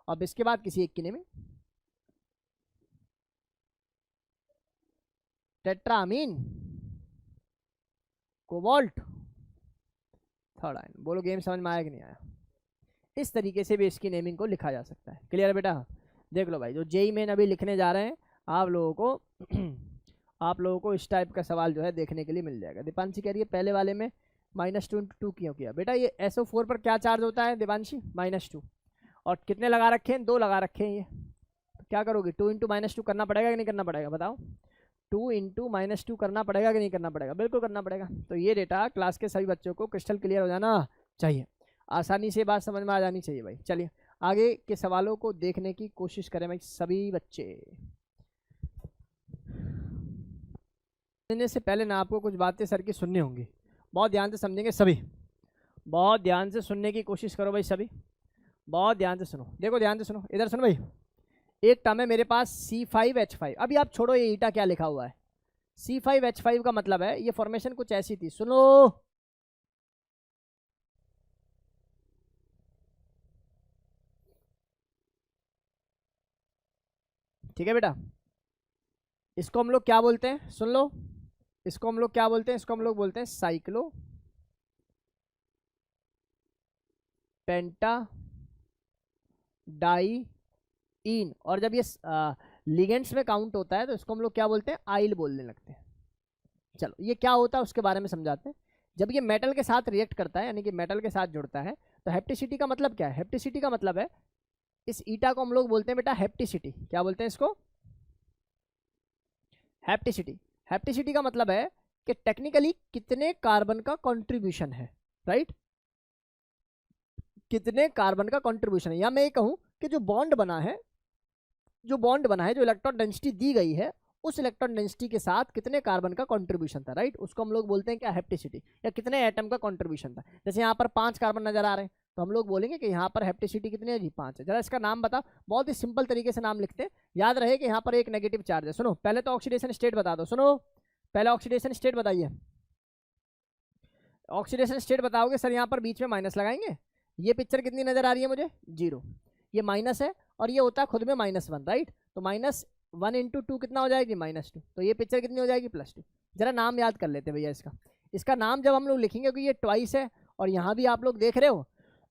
और बिस के बाद किसी एक की naming, tetrammine cobalt third ion. बोलो गेम समझ में आया कि नहीं आया? इस तरीके से भी इसकी नेमिंग को लिखा जा सकता है। क्लियर है बेटा? देख लो भाई, जो जेई मेन अभी लिखने जा रहे हैं आप लोगों को इस टाइप का सवाल जो है देखने के लिए मिल जाएगा। दीपांशी कह रही है पहले वाले में -2 × 2 क्यों किया? बेटा ये SO4 पर क्या चार्ज होता है दीपांशी? -2, और कितने लगा रखे हैं? 2 लगा रखे हैं। ये तो क्या करोगे, 2 × -2 करना पड़ेगा कि नहीं करना पड़ेगा? बताओ, 2 × -2 करना पड़ेगा कि नहीं करना पड़ेगा? बिल्कुल करना पड़ेगा। तो ये डेटा क्लास के सभी बच्चों को क्रिस्टल क्लियर हो जाना चाहिए, आसानी से बात समझ में आ जानी चाहिए भाई। चलिए आगे के सवालों को देखने की कोशिश करें भाई सभी बच्चे। समझने से पहले ना आपको कुछ बातें सर की सुननी होंगी, बहुत ध्यान से समझेंगे सभी, बहुत ध्यान से सुनने की कोशिश करो भाई सभी, बहुत ध्यान से सुनो। देखो ध्यान से सुनो, इधर सुनो भाई। एक टर्म है मेरे पास C5H5। अभी आप छोड़ो ये ईटा क्या लिखा हुआ है, C5H5 का मतलब है ये फॉर्मेशन कुछ ऐसी थी, सुनो। ठीक है बेटा, इसको हम लोग क्या बोलते हैं, सुन लो, इसको हम लोग क्या बोलते हैं? इसको हम लोग बोलते हैं साइक्लो पेंटा डाई इन, और जब ये लिगेंड्स में काउंट होता है तो इसको हम लोग क्या बोलते हैं? आइल बोलने लगते हैं। चलो ये क्या होता है उसके बारे में समझाते हैं। जब ये मेटल के साथ रिएक्ट करता है, यानी कि मेटल के साथ जुड़ता है, तो हेप्टिसिटी का मतलब क्या है? हेप्टिसिटी का मतलब है, इस ईटा को हम लोग बोलते हैं बेटा हेप्टिसिटी। क्या बोलते हैं इसको? हेप्टिसिटी। हेप्टिसिटी का मतलब है कि टेक्निकली कितने कार्बन का कंट्रीब्यूशन है, राइट? कितने कार्बन का कंट्रीब्यूशन है, या मैं ये कहूं कि जो बॉन्ड बना है, जो इलेक्ट्रॉन डेंसिटी दी गई है, उस इलेक्ट्रॉन डेंसिटी के साथ कितने कार्बन का कंट्रीब्यूशन था, राइट? उसको हम लोग बोलते हैं क्या? हेप्टिसिटी, या कितने एटम का कंट्रीब्यूशन था। जैसे यहाँ पर 5 कार्बन नजर आ रहे हैं, तो हम लोग बोलेंगे कि यहाँ पर हेप्टिसिटी कितनी है जी? 5 है। जरा इसका नाम बता, बहुत ही सिंपल तरीके से नाम लिखते हैं, याद रहे कि यहाँ पर एक नेगेटिव चार्ज है। सुनो पहले तो ऑक्सीडेशन स्टेट बता दो, सुनो पहले ऑक्सीडेशन स्टेट बताइए। ऑक्सीडेशन स्टेट बताओगे सर, यहाँ पर बीच में माइनस लगाएंगे। ये पिक्चर कितनी नजर आ रही है मुझे? 0। ये माइनस है और ये होता है खुद में -1, राइट? तो -1 × 2 कितना हो जाएगी? -2। तो ये पिक्चर कितनी हो जाएगी? +2। जरा नाम याद कर लेते हैं भैया इसका नाम जब हम लोग लिखेंगे, क्योंकि ये ट्वाइस है और यहाँ भी आप लोग देख रहे हो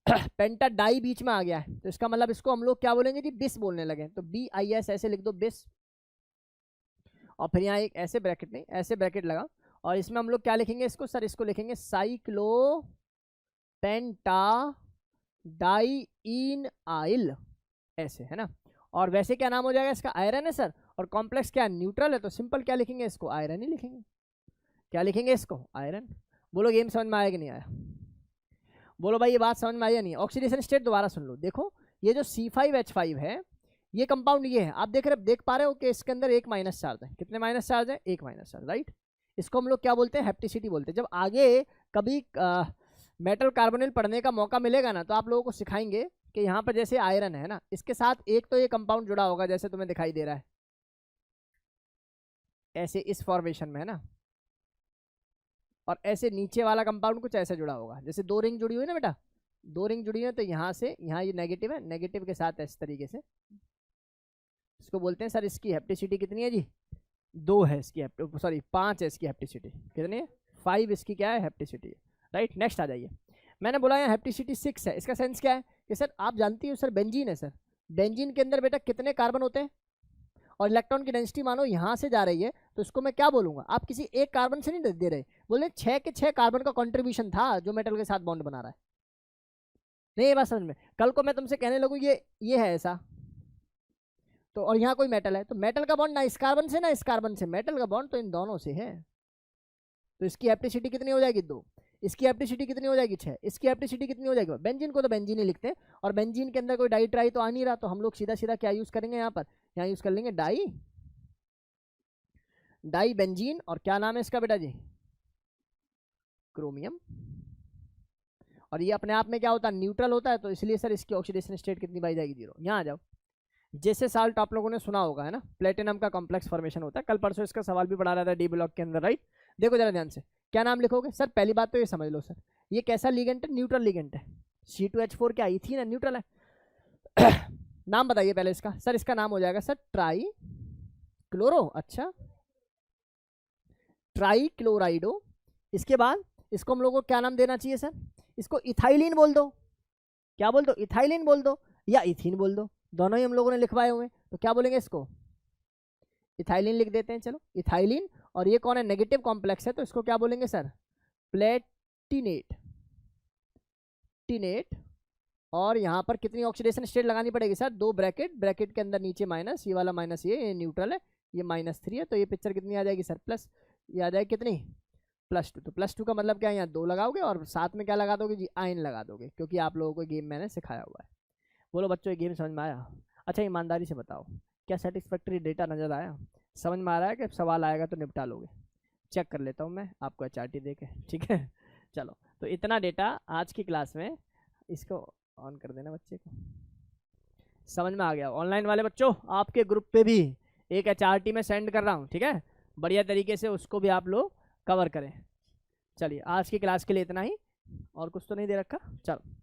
पेंटा डाई बीच में आ गया है, तो इसका मतलब इसको हम लोग क्या बोलेंगे जी? बिस बोलने लगे। तो BIS ऐसे लिख दो, बिस, और फिर यहाँ एक ऐसे ब्रैकेट नहीं, ऐसे ब्रैकेट लगा, और इसमें हम लोग क्या लिखेंगे इसको? सर इसको लिखेंगे साइक्लो पेंटा डाई इन आइल, ऐसे है ना। और वैसे क्या नाम हो जाएगा इसका? आयरन है सर, और कॉम्प्लेक्स क्या? न्यूट्रल है, तो सिंपल क्या लिखेंगे इसको? आयरन ही लिखेंगे। क्या लिखेंगे इसको? आयरन। बोलो गेम समझ में आया कि नहीं आया? बोलो भाई ये बात समझ में आई या नहीं? ऑक्सीडेशन स्टेट दोबारा सुन लो। देखो ये जो C5H5 है, ये कंपाउंड ये है, आप देख पा रहे हो कि इसके अंदर एक माइनस चार्ज है। कितने माइनस चार्ज है? एक माइनस चार्ज, राइट? इसको हम लोग क्या बोलते हैं? हेप्टिसिटी बोलते हैं। जब आगे कभी मेटल कार्बोनिल पढ़ने का मौका मिलेगा ना, तो आप लोगों को सिखाएंगे कि यहाँ पर जैसे आयरन है ना, इसके साथ एक तो ये कंपाउंड जुड़ा होगा, जैसे तुम्हें दिखाई दे रहा है ऐसे इस फॉर्मेशन में, है ना, और ऐसे नीचे वाला कंपाउंड कुछ ऐसे जुड़ा होगा, जैसे 2 रिंग जुड़ी हुई ना बेटा, 2 रिंग जुड़ी है, तो यहाँ से यहाँ ये नेगेटिव है, नेगेटिव के साथ इस तरीके से इसको बोलते हैं। सर इसकी हेप्टिसिटी कितनी है जी? 2 है इसकी, सॉरी 5 है इसकी हेप्टिसिटी। कितनी है? 5 इसकी क्या है? हेप्टिसिटी, राइट? नेक्स्ट आ जाइए। मैंने बोला यहाँ हेप्टिसिटी 6 है, इसका सेंस क्या है कि सर आप जानती हो सर बेंजीन है सर, बेंजीन के अंदर बेटा कितने कार्बन होते हैं, और इलेक्ट्रॉन की डेंसिटी मानो यहाँ से जा रही है, तो इसको मैं क्या बोलूँगा? आप किसी एक कार्बन से नहीं दे रहे, बोले 6 के 6 कार्बन का कंट्रीब्यूशन था जो मेटल के साथ बॉन्ड बना रहा है। नहीं ये बात समझ में, कल को मैं तुमसे कहने लगूँ ये है ऐसा, तो और यहाँ कोई मेटल है, तो मेटल का बॉन्ड ना इस कार्बन से ना इस कार्बन से, मेटल का बॉन्ड तो इन दोनों से है। तो इसकी एप्टिसिटी कितनी हो जाएगी 2, इसकी एप्टिसिटी कितनी हो जाएगी 6, इसकी एप्टिसिटी कितनी हो जाएगी। बेंजीन को तो बेंजीन ही लिखते हैं, और बेंजीन के अंदर कोई डाई ट्राई तो आ नहीं रहा, तो हम लोग सीधा सीधा क्या यूज करेंगे यहाँ पर, यहाँ यूज कर लेंगे डाई बेंजीन, और क्या नाम है इसका बेटा जी, क्रोमियम। और ये अपने आप में क्या होता है, न्यूट्रल होता है, तो इसलिए सर इसकी ऑक्सीडेशन स्टेट कितनी पाई जाएगी 0। यहाँ आ जाओ, जैसे साल्ट आप लोगों ने सुना होगा है ना, प्लेटिनम का कॉम्प्लेक्स फॉर्मेशन होता है, कल परसों इसका सवाल भी पढ़ा रहा था डी ब्लॉक के अंदर, राइट। देखो जरा ध्यान से, क्या नाम लिखोगे सर, पहली बात तो ये समझ लो सर, ये कैसा लिगेंड है, न्यूट्रल लिगेंड है। C2H4 क्या इथीन है, न्यूट्रल है। नाम बताइए पहले इसका, सर इसका नाम हो जाएगा सर ट्राई क्लोरो, अच्छा ट्राई क्लोराइडो। इसके बाद इसको हम लोगों को क्या नाम देना चाहिए सर, इसको इथाइलिन बोल दो, क्या बोल दो, इथाइलिन बोल दो या इथीन बोल दो, दोनों ही हम लोगों ने लिखवाए हुए, तो क्या बोलेंगे इसको, इथाइलिन लिख देते हैं, चलो इथाइलिन। और ये कौन है, नेगेटिव कॉम्प्लेक्स है, तो इसको क्या बोलेंगे सर, प्लेटिनेट टिनेट। और यहाँ पर कितनी ऑक्सीडेशन स्टेट लगानी पड़ेगी सर, 2 ब्रैकेट, ब्रैकेट के अंदर नीचे माइनस, ये वाला माइनस, ये न्यूट्रल है, ये -3 है, तो ये पिक्चर कितनी आ जाएगी सर, प्लस, ये आ जाएगी कितनी, +2। तो +2 का मतलब क्या है, यहाँ 2 लगाओगे और साथ में क्या लगा दोगे जी, आयन लगा दोगे, क्योंकि आप लोगों को गेम मैंने सिखाया हुआ है। बोलो बच्चों ये गेम समझ में आया। अच्छा ईमानदारी से बताओ, क्या सेटिस्फैक्ट्री डेटा नज़र आया, समझ में आ रहा है कि सवाल आएगा तो निपटा लोगे। चेक कर लेता हूँ मैं आपको HRT दे के, ठीक है। चलो तो इतना डेटा आज की क्लास में, इसको ऑन कर देना बच्चे को, समझ में आ गया। ऑनलाइन वाले बच्चों आपके ग्रुप पे भी एक HRT में सेंड कर रहा हूँ, ठीक है, बढ़िया तरीके से उसको भी आप लोग कवर करें। चलिए आज की क्लास के लिए इतना ही, और कुछ तो नहीं दे रखा। चलो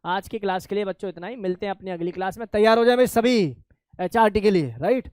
आज की क्लास के लिए बच्चों इतना ही, मिलते हैं अपनी अगली क्लास में, तैयार हो जाए भाई सभी HRT के लिए, राइट।